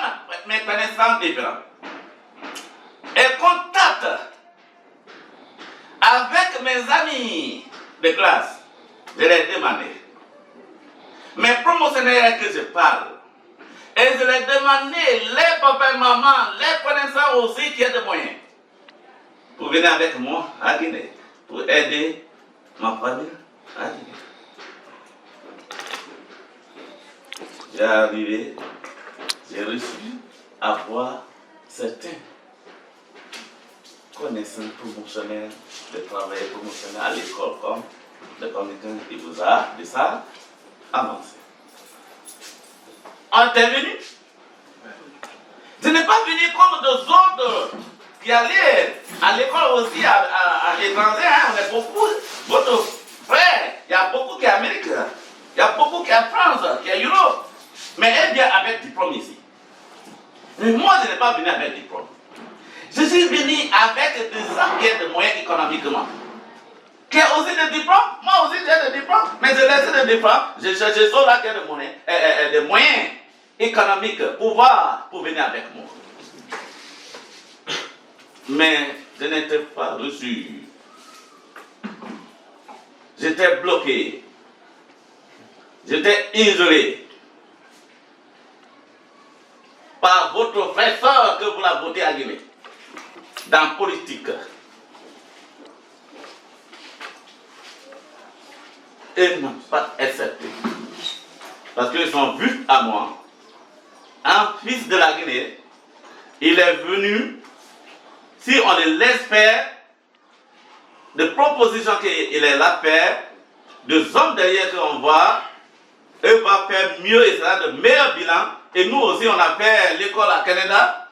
mes connaissances différentes, et contact avec mes amis de classe, je les ai demandé, mes promotionnaires que je parle, et je les ai demandé, les papas et mamans, les connaissants aussi qui ont des moyens, pour venir avec moi à Guinée, pour aider ma famille à Guinée. J'ai arrivé, j'ai reçu à voir certains connaissants promotionnaires, des travailleurs promotionnels à l'école, comme le comité qui vous a de ça avancé. On est venu. Je n'ai pas venu comme des autres qui allaient à l'école aussi à l'étranger. Hein. On est beaucoup. Votre frère, il y a beaucoup qui est Amérique, il y a beaucoup qui est France, qui est Europe. Mais elle vient avec diplôme ici. Mais moi, je n'ai pas venu avec diplôme. Je suis venu avec des gens qui ont des moyens économiquement. Qui ont aussi des diplômes. Moi aussi, j'ai des diplômes. Mais je laisse des diplômes. Je cherche ceux-là qui ont des moyens économiques pour venir avec moi. Mais je n'étais pas reçu. J'étais bloqué. J'étais isolé par votre frère soeur que vous la votez à Guinée. Dans la politique. Ils n'ont pas accepté. Parce qu'ils sont vus à moi. Un fils de la Guinée, il est venu, si on le laisse faire, des propositions qu'il est là faire, des hommes derrière qu'on voit, eux vont faire mieux et cela de meilleurs bilans. Et nous aussi, on a fait l'école à Canada.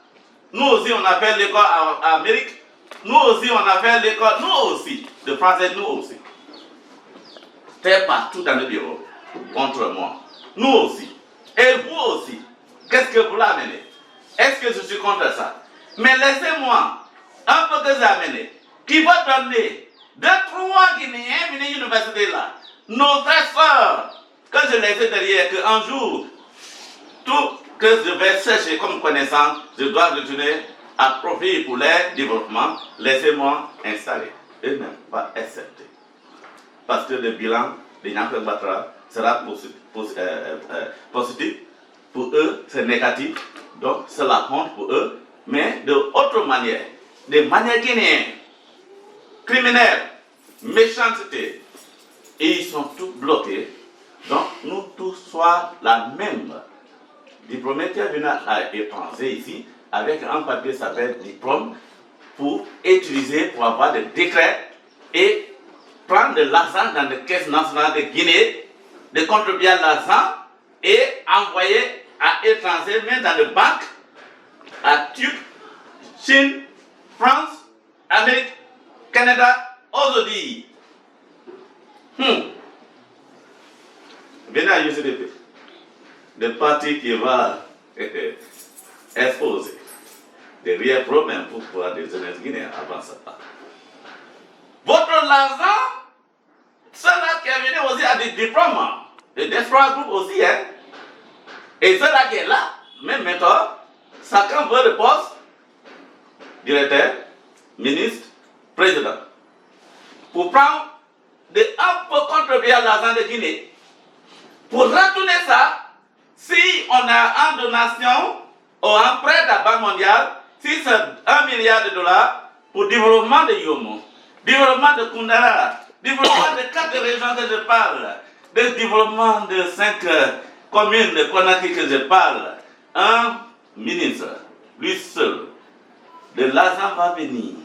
Nous aussi, on a fait l'école à Amérique. Nous aussi, on a fait l'école, nous aussi, de français, nous aussi. C'était partout dans le bureau, contre moi. Nous aussi. Et vous aussi. Qu'est-ce que vous l'amenez? Est-ce que je suis contre ça? Mais laissez-moi, un peu que j'ai amené, qui va donner 2-3 Guinéens venir à l'université là. Nos frères soeurs, que je les ai derrière, qu'un jour, tout que je vais chercher comme connaissance, je dois retourner à profit pour leur développement. Laissez-moi installer. Ils n'ont pas accepté. Parce que le bilan de Nyampé Batra sera positif. Pour eux, c'est négatif. Donc, c'est la honte pour eux. Mais de autre manière, de manière guinéenne, criminelle, méchanceté, et ils sont tous bloqués. Donc, nous tous soient la même. Diplômé qui est venu à l'étranger ici, avec un papier qui s'appelle diplôme, pour utiliser, pour avoir des décrets et prendre de l'argent dans les caisses nationales de Guinée, de contribuer à l'argent et envoyer à l'étranger, même dans les banques, à Turquie, Chine, France, Amérique, Canada, aujourd'hui. Venez à UCDP. Le parti qui va exposer des réels problèmes pour pouvoir des jeunes Guinéens avant ça. Votre argent, ceux-là qui est venu aussi à des diplômes, des 3 groupes aussi, hein. Et ceux-là qui est là, même maintenant, chacun veut le poste, directeur, ministre, président. Pour prendre un peu contribuer à l'argent de Guinée. Pour retourner ça, si on a en donation ou en prêt de la Banque mondiale, si c'est 1 milliard de dollars pour développement de Yomo, développement de Kundara, développement de 4 régions que je parle, le développement de 5 communes de Conakry que je parle, un ministre, lui seul, de l'argent va venir.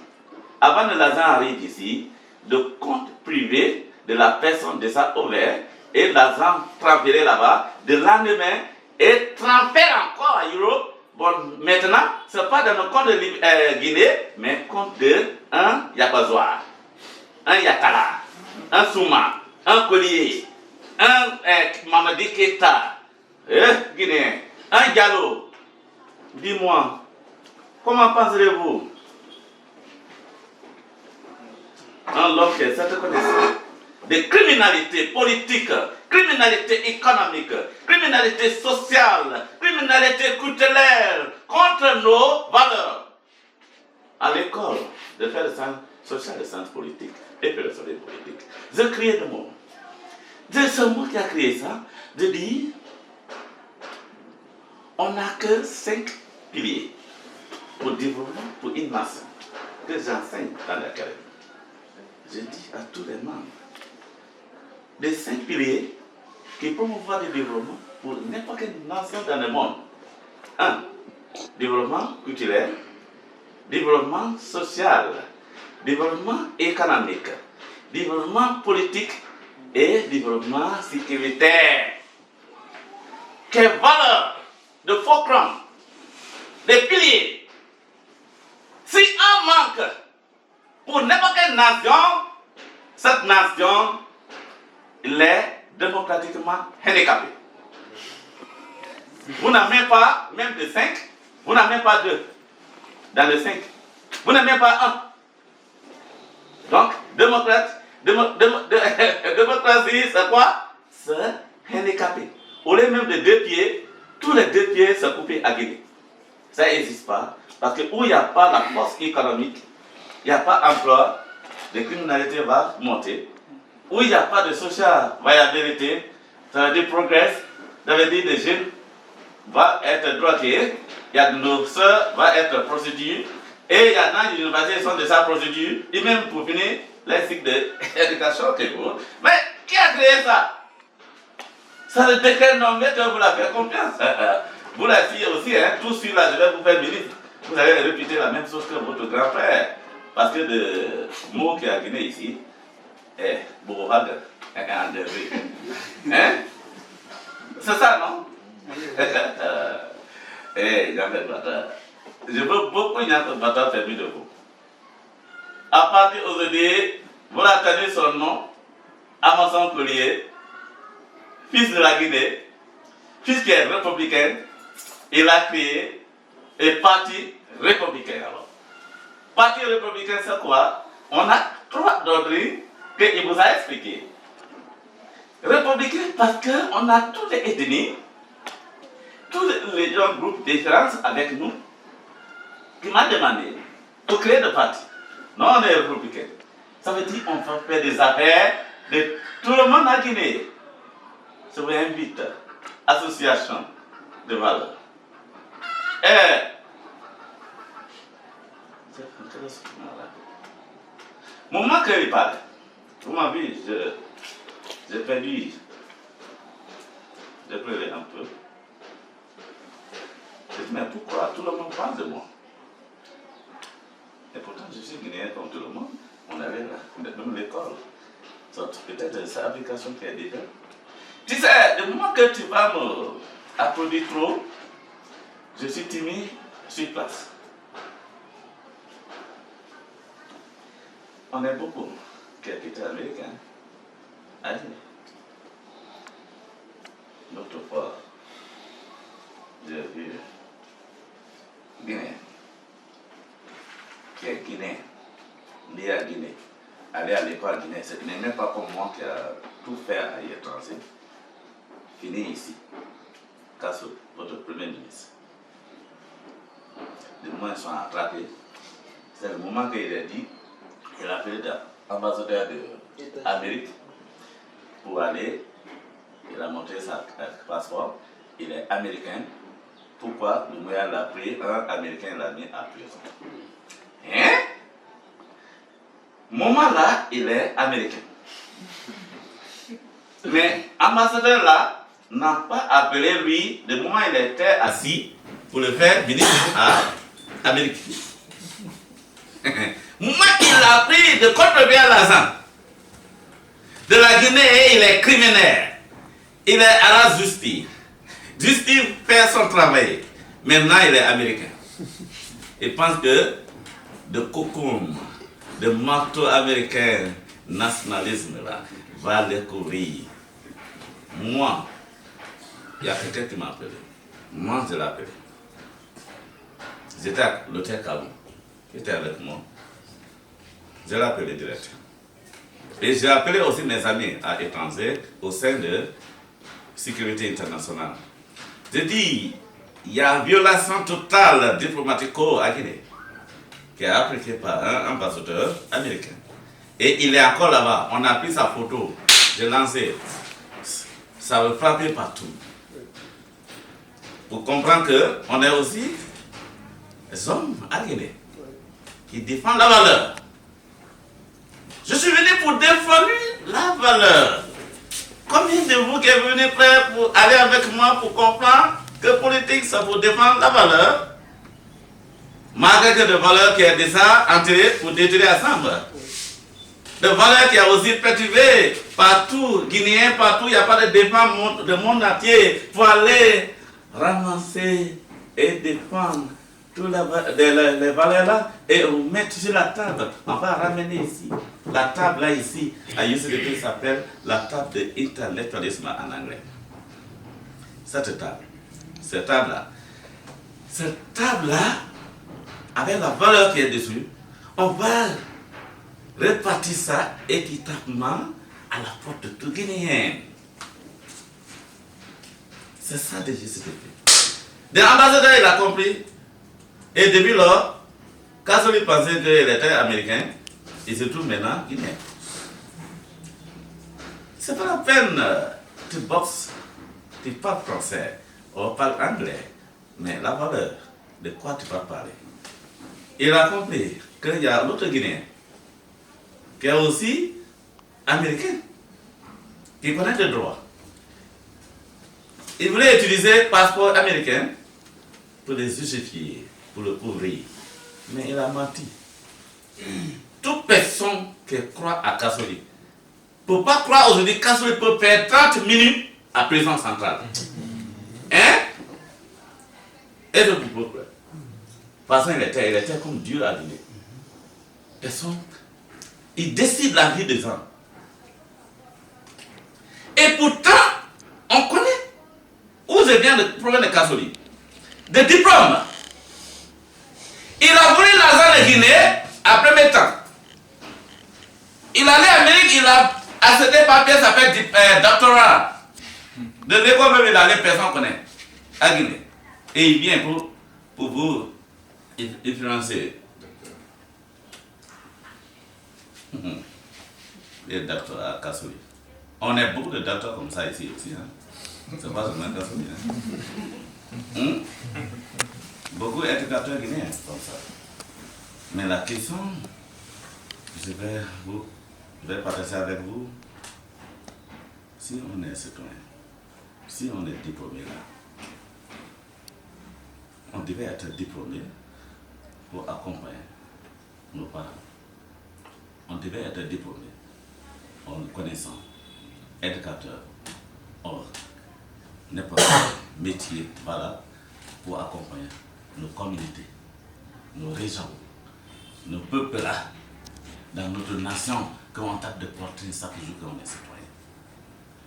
Avant que l'argent arrive ici, de compte privé de la personne de ça ouvert et l'argent transféré là-bas, de lendemain et transféré encore à Europe. Bon, maintenant, ce n'est pas dans le compte de Guinée, mais compte de un Yabazoa, un Yakala, un Souma, un Collier, un Mamadi Keita, Guinéen, un Gallo. Dis-moi, comment penserez-vous un homme qui est cette connaissance de criminalité politique, criminalité économique, criminalité sociale, criminalité culturelle contre nos valeurs. À l'école, de faire le science social, le science politique et philosophie politique. Je crée le mot. C'est moi qui a créé ça, de dire on n'a que 5 piliers pour développer pour une nation que j'enseigne dans l'académie. Je dis à tous les membres des 5 piliers qui promouvoient le développement pour n'importe quelle nation dans le monde. 1. Développement culturel, développement social, développement économique, développement politique et développement sécuritaire. Quelle valeur de fulcrum, des piliers. Si un manque pour n'importe quelle nation, cette nation est démocratiquement handicapée. Vous n'avez pas même de 5, vous n'avez même pas 2 dans les 5. Vous n'avez même pas 1. Donc, démocratie, c'est quoi? C'est handicapé. Au lieu même de 2 pieds, tous les 2 pieds sont coupés à Guinée. Ça n'existe pas. Parce que où il n'y a pas la force économique, il n'y a pas d'emploi, la criminalité va monter. Où il n'y a pas de social viabilité, ça veut dire progrès, ça veut dire que les jeunes vont être drogués, il y a de nos soeurs vont être prostituées, et il y en a des universités qui sont de sa procédure, et même pour finir, les cycles d'éducation que vous. Mais qui a créé ça? Ça le décret nommé que vous l'avez confiance. Vous l'avez aussi, hein, tout sur là, je vais vous faire ministre. Vous allez répéter la même chose que votre grand-père. Parce que le mot qui a Guinée ici est Bourag, André. Hein? C'est ça, non? Eh, Yambé Bata. Je veux beaucoup Yambé Bata faire de vous. À partir d'aujourd'hui, vous attendez son nom, Amazon Collier, fils de la Guinée, fils qui est républicain, il a créé un parti républicain alors. Parti républicain, c'est quoi? On a 3 doctrines qu'il vous a expliquées. Républicain parce qu'on a toutes les ethnies, tous les gens groupes différents avec nous, qui m'ont demandé pour créer le parti. Non, on est républicain. Ça veut dire qu'on va faire des affaires de tout le monde à Guinée. Je vous invite, association de valeurs. Moment que il parle, vous m'avez vu, j'ai perdu, j'ai pleuré un peu. Je dis, mais pourquoi tout le monde parle de moi? Et pourtant, je suis guinéen comme tout le monde. On avait même l'école. Peut-être c'est l'application qui est déjà. Tu sais, le moment que tu vas m'applaudir trop, je suis timide sur place. On est beaucoup qui ont quitté l'Amérique. Allez. L'autre fois, j'ai vu Guinéen, qui est Guinéen, né à Guinée, aller à l'école à Guinée. Ce n'est même pas comme moi qui a tout fait à l'étranger, fini ici. Kasso, votre premier ministre. Les moments ils sont attrapés. C'est le moment qu'il a dit, il a appelé l'ambassadeur d'Amérique pour aller, il a montré sa passeport, il est américain. Pourquoi le Moyen l'a pris, un américain l'a mis à prison? Hein? Moment là, il est américain. Mais l'ambassadeur là n'a pas appelé lui, le moment il était assis, pour le faire venir à Amérique. Moi, il a pris de contrevenir l'argent de la Guinée, il est criminel. Il est à la justice. Justice fait son travail. Maintenant, il est américain. Il pense que de cocon, de marteau américain, nationalisme là, va les couvrir. Moi, il y a quelqu'un qui m'a appelé. Moi, je l'ai appelé. J'étais à l'hôtel Kabou. Il était avec moi. Je l'ai appelé direct. Et j'ai appelé aussi mes amis à l'étranger au sein de sécurité internationale. J'ai dit, il y a une violation totale diplomatico à Guinée qui est appliquée par un ambassadeur américain. Et il est encore là-bas. On a pris sa photo. J'ai lancé. Ça veut frapper partout. Pour comprendre qu'on est aussi des hommes à Guinée qui défendent la valeur. Je suis venu pour défendre la valeur. Combien de vous qui êtes venus prêts pour aller avec moi pour comprendre que politique, ça pour défendre la valeur, malgré que de valeurs qui est déjà enterrées pour détruire ensemble. De valeurs qui a aussi perturbé partout, Guinéens, partout, il n'y a pas de défense du monde entier pour aller ramasser et défendre toutes les valeurs là et mettre sur la table. On va ramener ici. La table là ici, à UCDP s'appelle la table de l'intellectualisme en anglais. Cette table là, avec la valeur qui est dessus, on va répartir ça équitablement à la porte de tout Guinéen. C'est ça de UCDP. L'ambassadeur, il a compris. Et depuis lors, Kassoli pensait qu'il était américain, il se trouve maintenant guinéen. C'est pas la peine, tu boxes, tu parles français, on parle anglais, mais la valeur, de quoi tu vas parler? Il a compris qu'il y a l'autre Guinéen, qui est aussi américain, qui connaît le droit. Il voulait utiliser le passeport américain pour les justifier, pour le couvrir. Mais il a menti. Toute personne qui croit à Kassoli ne peut pas croire aujourd'hui que Kassoli peut faire 30 minutes à prison centrale. Hein? Et je ne peux pas. Parce qu'il était comme Dieu a dit. Personne. Il décide la vie des gens. Et pourtant, on connaît où je viens le problème de Kassoli. Des diplômes. Il a volé l'argent de Guinée après mes temps. Il allait en Amérique, il a accédé papier, ça s'appelle doctorat. De l'école même, il allait, personne connaît. À Guinée. Et il vient pour vous influencer. Les doctorats à Kassoli. On a beaucoup de docteurs comme ça ici aussi. Hein. C'est pas seulement Kassoli. Hein. Beaucoup d'éducateurs guinéens comme ça. Mais la question, je vais partager avec vous. Si on est citoyen, si on est diplômé là, on devait être diplômé pour accompagner nos parents. On devait être diplômé, en connaissant, éducateur, or n'importe quel métier, voilà, pour accompagner nos communautés, nos régions, nos peuples là, dans notre nation, qu'on tape de poitrine chaque jour qu'on est citoyen.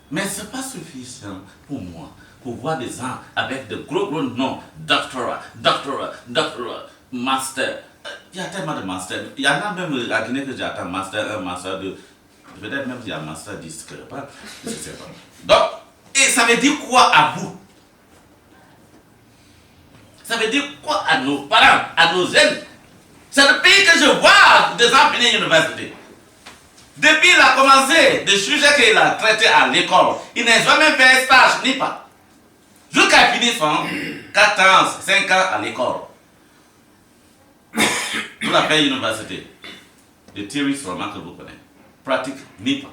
Mais ce n'est pas suffisant pour moi, pour voir des gens avec de gros noms, doctorat, master. Il y a tellement de masters. Il y en a même à Guinée que j'ai atteint master 1, master 2. Peut-être même qu'il y a master 10, je ne sais pas. Donc, et ça veut dire quoi à vous? Ça veut dire quoi à nos parents, à nos jeunes? C'est le pays que je vois des gens finir l'université. Depuis qu'il a commencé, des sujets qu'il a traités à l'école, il n'a jamais fait un stage, ni pas. Jusqu'à finir son 4 ans, 5 ans à l'école. Vous l'appelez université. The theory seulement que vous connaissez. Pratique, ni pas.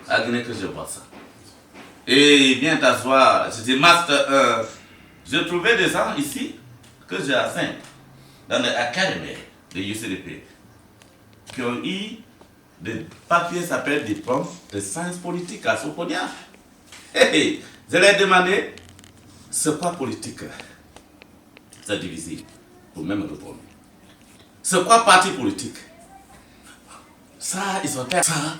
À Guinée que je vois ça. Et il vient t'asseoir, je dis master 1. J'ai trouvé des gens ici que j'ai enseigné dans l'académie de UCDP qui ont eu des papiers qui s'appellent diplôme de sciences politiques à Soponia. Hey, je leur ai demandé, c'est quoi politique? C'est difficile pour même répondre. C'est quoi parti politique? Ça, ils ont fait ça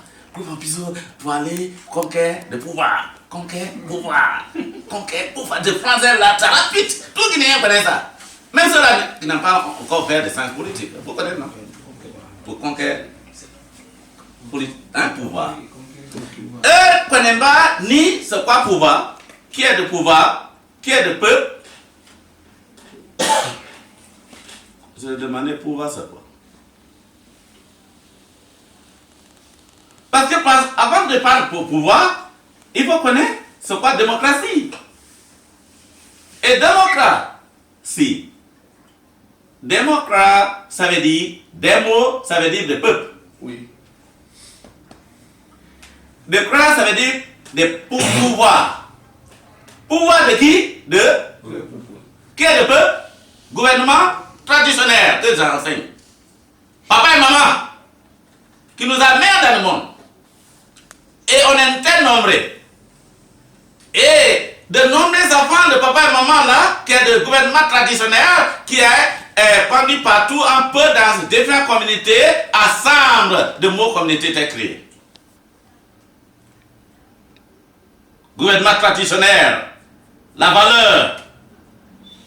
pour aller conquérir le pouvoir. Conquérir pouvoir. Conquérir pouvoir. De français là, ça rapide. Tout Guinéen connaît ça. Même ceux-là qui n'ont pas encore fait de sciences politiques. Vous connaissez, non? Pour conquérir un pouvoir. Eux ne connaissent pas ni c'est quoi pouvoir, qui est de pouvoir, qui est de peuple. Je demandais pouvoir, c'est quoi? Parce que avant de parler pour pouvoir, il faut connaître c'est quoi démocratie. Et démocratie. Démocrate, ça veut dire démo, ça veut dire de peuple. Oui. Démocrate, ça veut dire de pouvoir. Pouvoir de qui? De qui est le peuple? Gouvernement traditionnel que j'enseigne. Papa et maman qui nous amènent dans le monde. Et on est très nombreux. Et de nombreux enfants de papa et maman là, qui est le gouvernement traditionnel, qui est conduit partout un peu dans différentes communautés, ensemble de mots communautés étaient créés. Gouvernement traditionnel, la valeur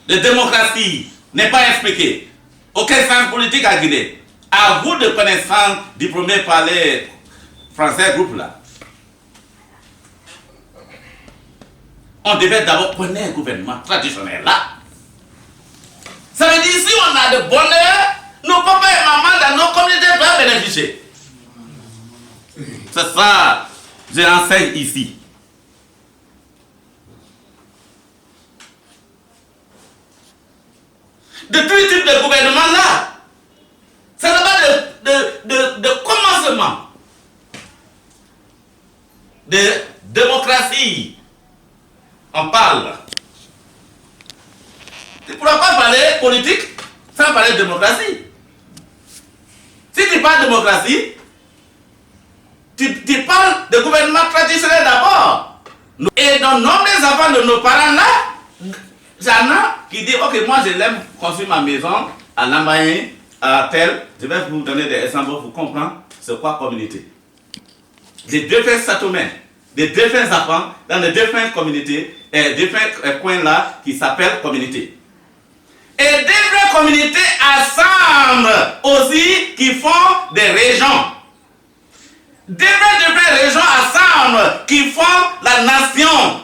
de démocratie n'est pas expliquée. Aucun sens politique à Guinée. À vous de connaissance diplômé par les Français groupe là. On devait d'abord connaître un gouvernement traditionnel là. Ça veut dire si on a de bonheur, nos papas et mamans dans nos communautés peuvent bénéficier. C'est ça, j'enseigne ici. De tous les types de gouvernement là, ça n'a pas de commencement de démocratie. On parle. Tu ne pourras pas parler politique sans parler de démocratie. Si tu parles de démocratie, tu parles de gouvernement traditionnel d'abord. Et dans nombreux enfants de nos parents là, j'en ai qui disent ok, moi je l'aime construire ma maison à Lambayen, à tel. Je vais vous donner des exemples pour comprendre c'est quoi communauté. Des différents settlements, des différents enfants dans les différentes communautés, et différents coins là qui s'appellent communauté. Et différentes communautés ensemble aussi qui font des régions. Différentes régions ensemble qui font la nation.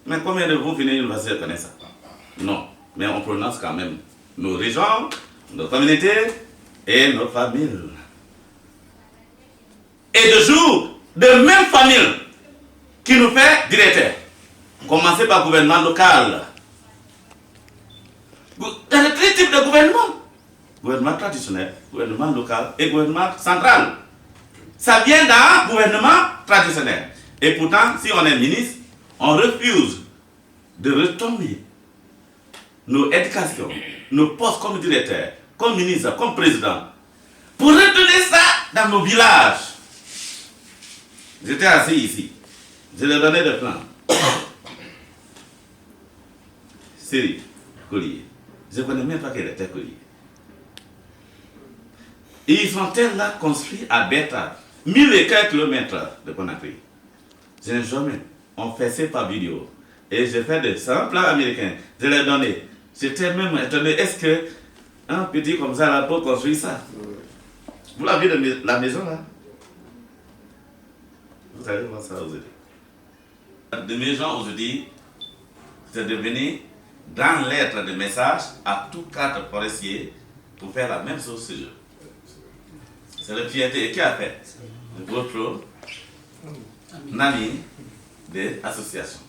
Mais combien de vous venez à l'université de connaître ça? Non, mais on prononce quand même nos régions, nos communautés et nos familles. Et de jour, de même famille qui nous fait directeur. Commencez par gouvernement local. Il y a les trois types de gouvernement. Gouvernement traditionnel, gouvernement local et gouvernement central. Ça vient d'un gouvernement traditionnel. Et pourtant, si on est ministre, on refuse de retomber nos éducations, nos postes comme directeur, comme ministre, comme président, pour retourner ça dans nos villages. J'étais assis ici. Je leur donnais des plans. Série, collier. Je ne connais même pas quel était collier. Et ils sont tels là construits à Beta, 1000 et quelques kilomètres de Conakry. Je n'ai jamais. On fait ça par vidéo. Et j'ai fait des plans américains. Je les ai donnés. J'étais même étonné. Est-ce que un petit comme ça là peut construire ça? Vous l'avez de la maison là? Vous allez voir ça aujourd'hui. De maison aujourd'hui, c'est devenu dans lettre de message à tous 4 forestiers pour faire la même chose ce jour. C'est le fierté qui a fait votre ami des associations.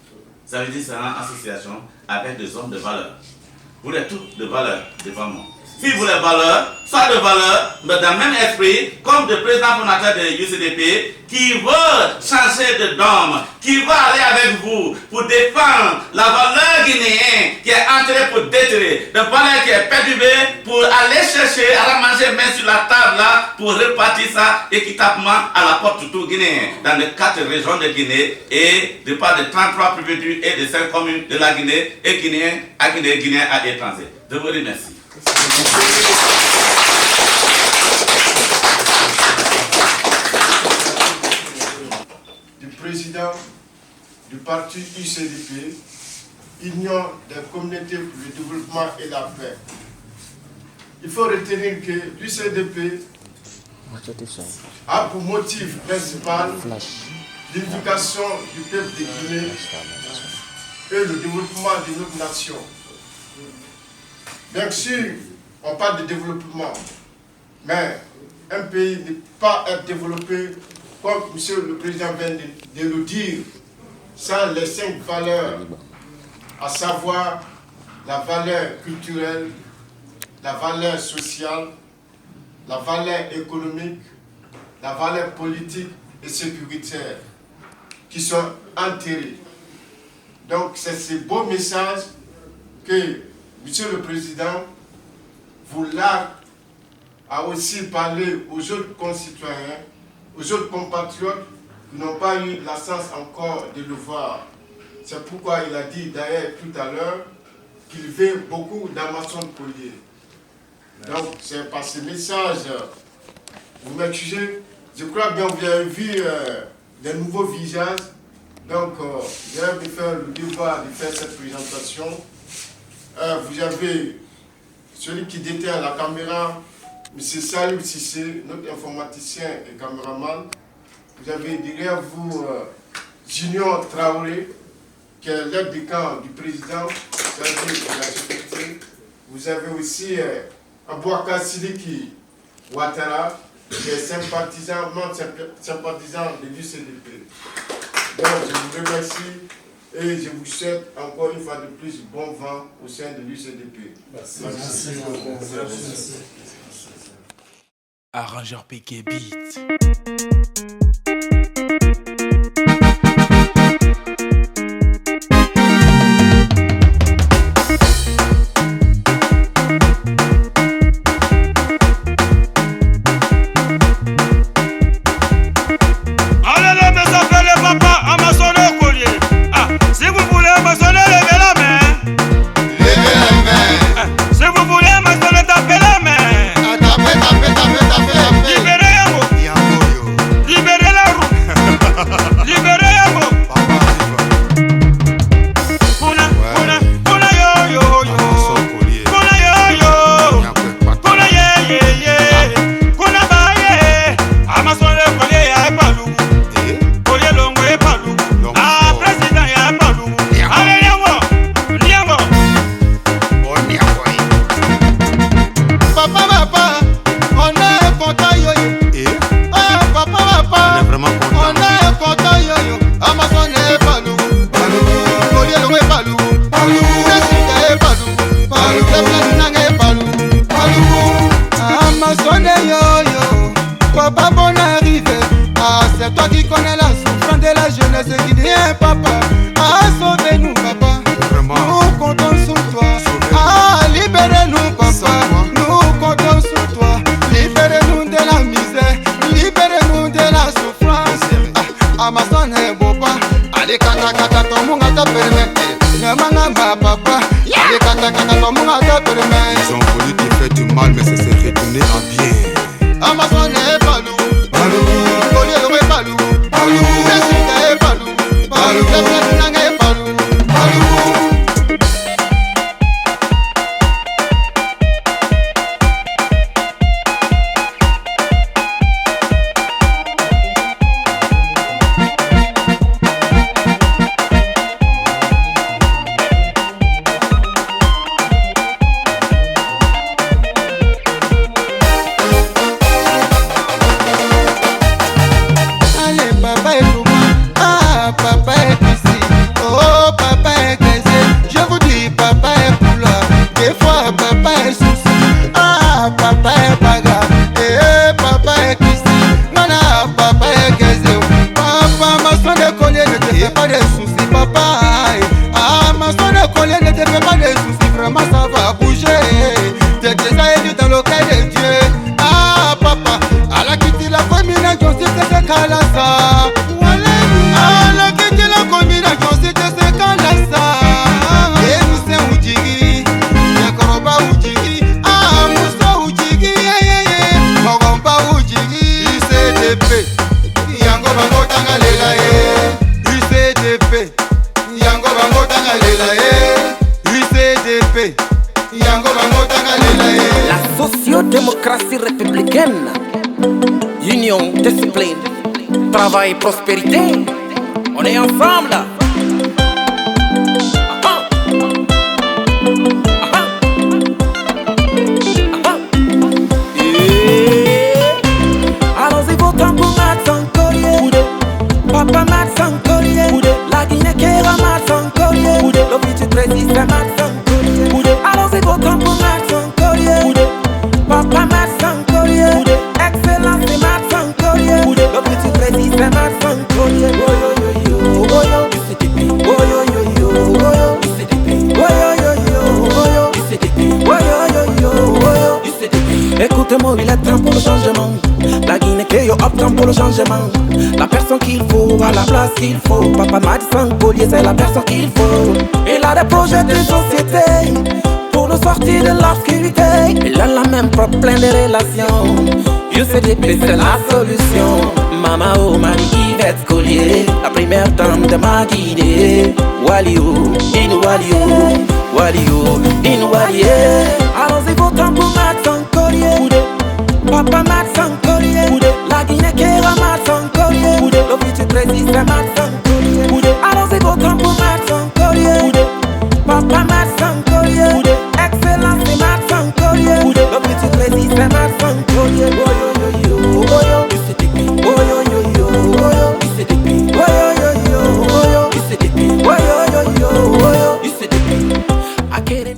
Ça veut dire que c'est une association avec des hommes de valeur. Vous êtes tous de valeur devant moi. Si vous les valeurs, soit de valeur, mais dans le même esprit, comme le président fondateur de l'UCDP, qui veut changer de dôme, qui veut aller avec vous pour défendre la valeur guinéenne qui est entrée pour détruire, la valeur qui est perturbée pour aller chercher à la manger main sur la table là, pour repartir ça équitablement à la porte de tout Guinée, dans les 4 régions de Guinée et de part de 33 préfectures et de 5 communes de la Guinée et Guinéens à Guinée, Guinéens à l'étranger. Je vous remercie. Du président du parti UCDP, Union des communautés pour le développement et la paix. Il faut retenir que l'UCDP a pour motif principal l'éducation du peuple de Guinée et le développement de notre nation. Bien sûr, on parle de développement, mais un pays ne peut pas être développé, comme M. le Président vient de le dire, sans les 5 valeurs, à savoir la valeur culturelle, la valeur sociale, la valeur économique, la valeur politique et sécuritaire, qui sont enterrées. Donc c'est ce beau message que Monsieur le Président voulait aussi parler aux autres concitoyens, aux autres compatriotes qui n'ont pas eu la chance encore de le voir. C'est pourquoi il a dit d'ailleurs tout à l'heure qu'il veut beaucoup d'Amazon Collier. Donc c'est par ce message, vous m'excusez, je crois bien que vous avez vu des nouveaux visages. Donc j'ai faire le devoir de faire cette présentation. Vous avez celui qui détient la caméra, M. Salim Sissé, notre informaticien et caméraman. Vous avez derrière vous Junior Traoré, qui est l'aide de camp du président, de la sécurité. Vous avez aussi Abouaka Sidiki Ouattara, qui est sympathisant, membre sympathisant de l'UCDP. Donc je vous remercie. Et je vous souhaite encore une fois de plus bon vent au sein de l'UCDP. Merci. Merci. Arrangeur Piqué Beat. Ils ont voulu te faire du mal, mais ça s'est retourné en bien. Amazon est balou, balou, Collier est balou, balou, Jessica est balou, balou, Kevin est balou, balou. La sociodémocratie républicaine, union, discipline, travail, prospérité, on est ensemble. Allons-y, votons pour Matson Collier. Papa Matson Collier. La Guinée qui Matson Collier. Le futur président Matson Collier. Allons-y, votons pour Matson Collier. Papa Matson Collier. Excellence c'est Matson Collier. Le futur président Matson Collier. Écoutez-moi, il est temps pour le changement. La Guinée qui opte pour le changement. La personne qu'il faut à la place qu'il faut. Papa Matson Collier, c'est la personne qu'il faut. Il a des projets de société pour nous sortir de l'obscurité. Il a la même propre plein de relations. UCDP c'est la solution. Mama oh Marie Yvette Collier, la première dame de ma Guinée. Walio, Inou Walio, Walio, Inou Walio. Allons-y votons pour Matson Collier. Papa Matson Collier. La Guinée qui Matson Collier. Le futur président Matson Collier. Allons-y votons pour Matson Collier. Papa Matson Collier. Excellence c'est Matson Collier. Le futur président Matson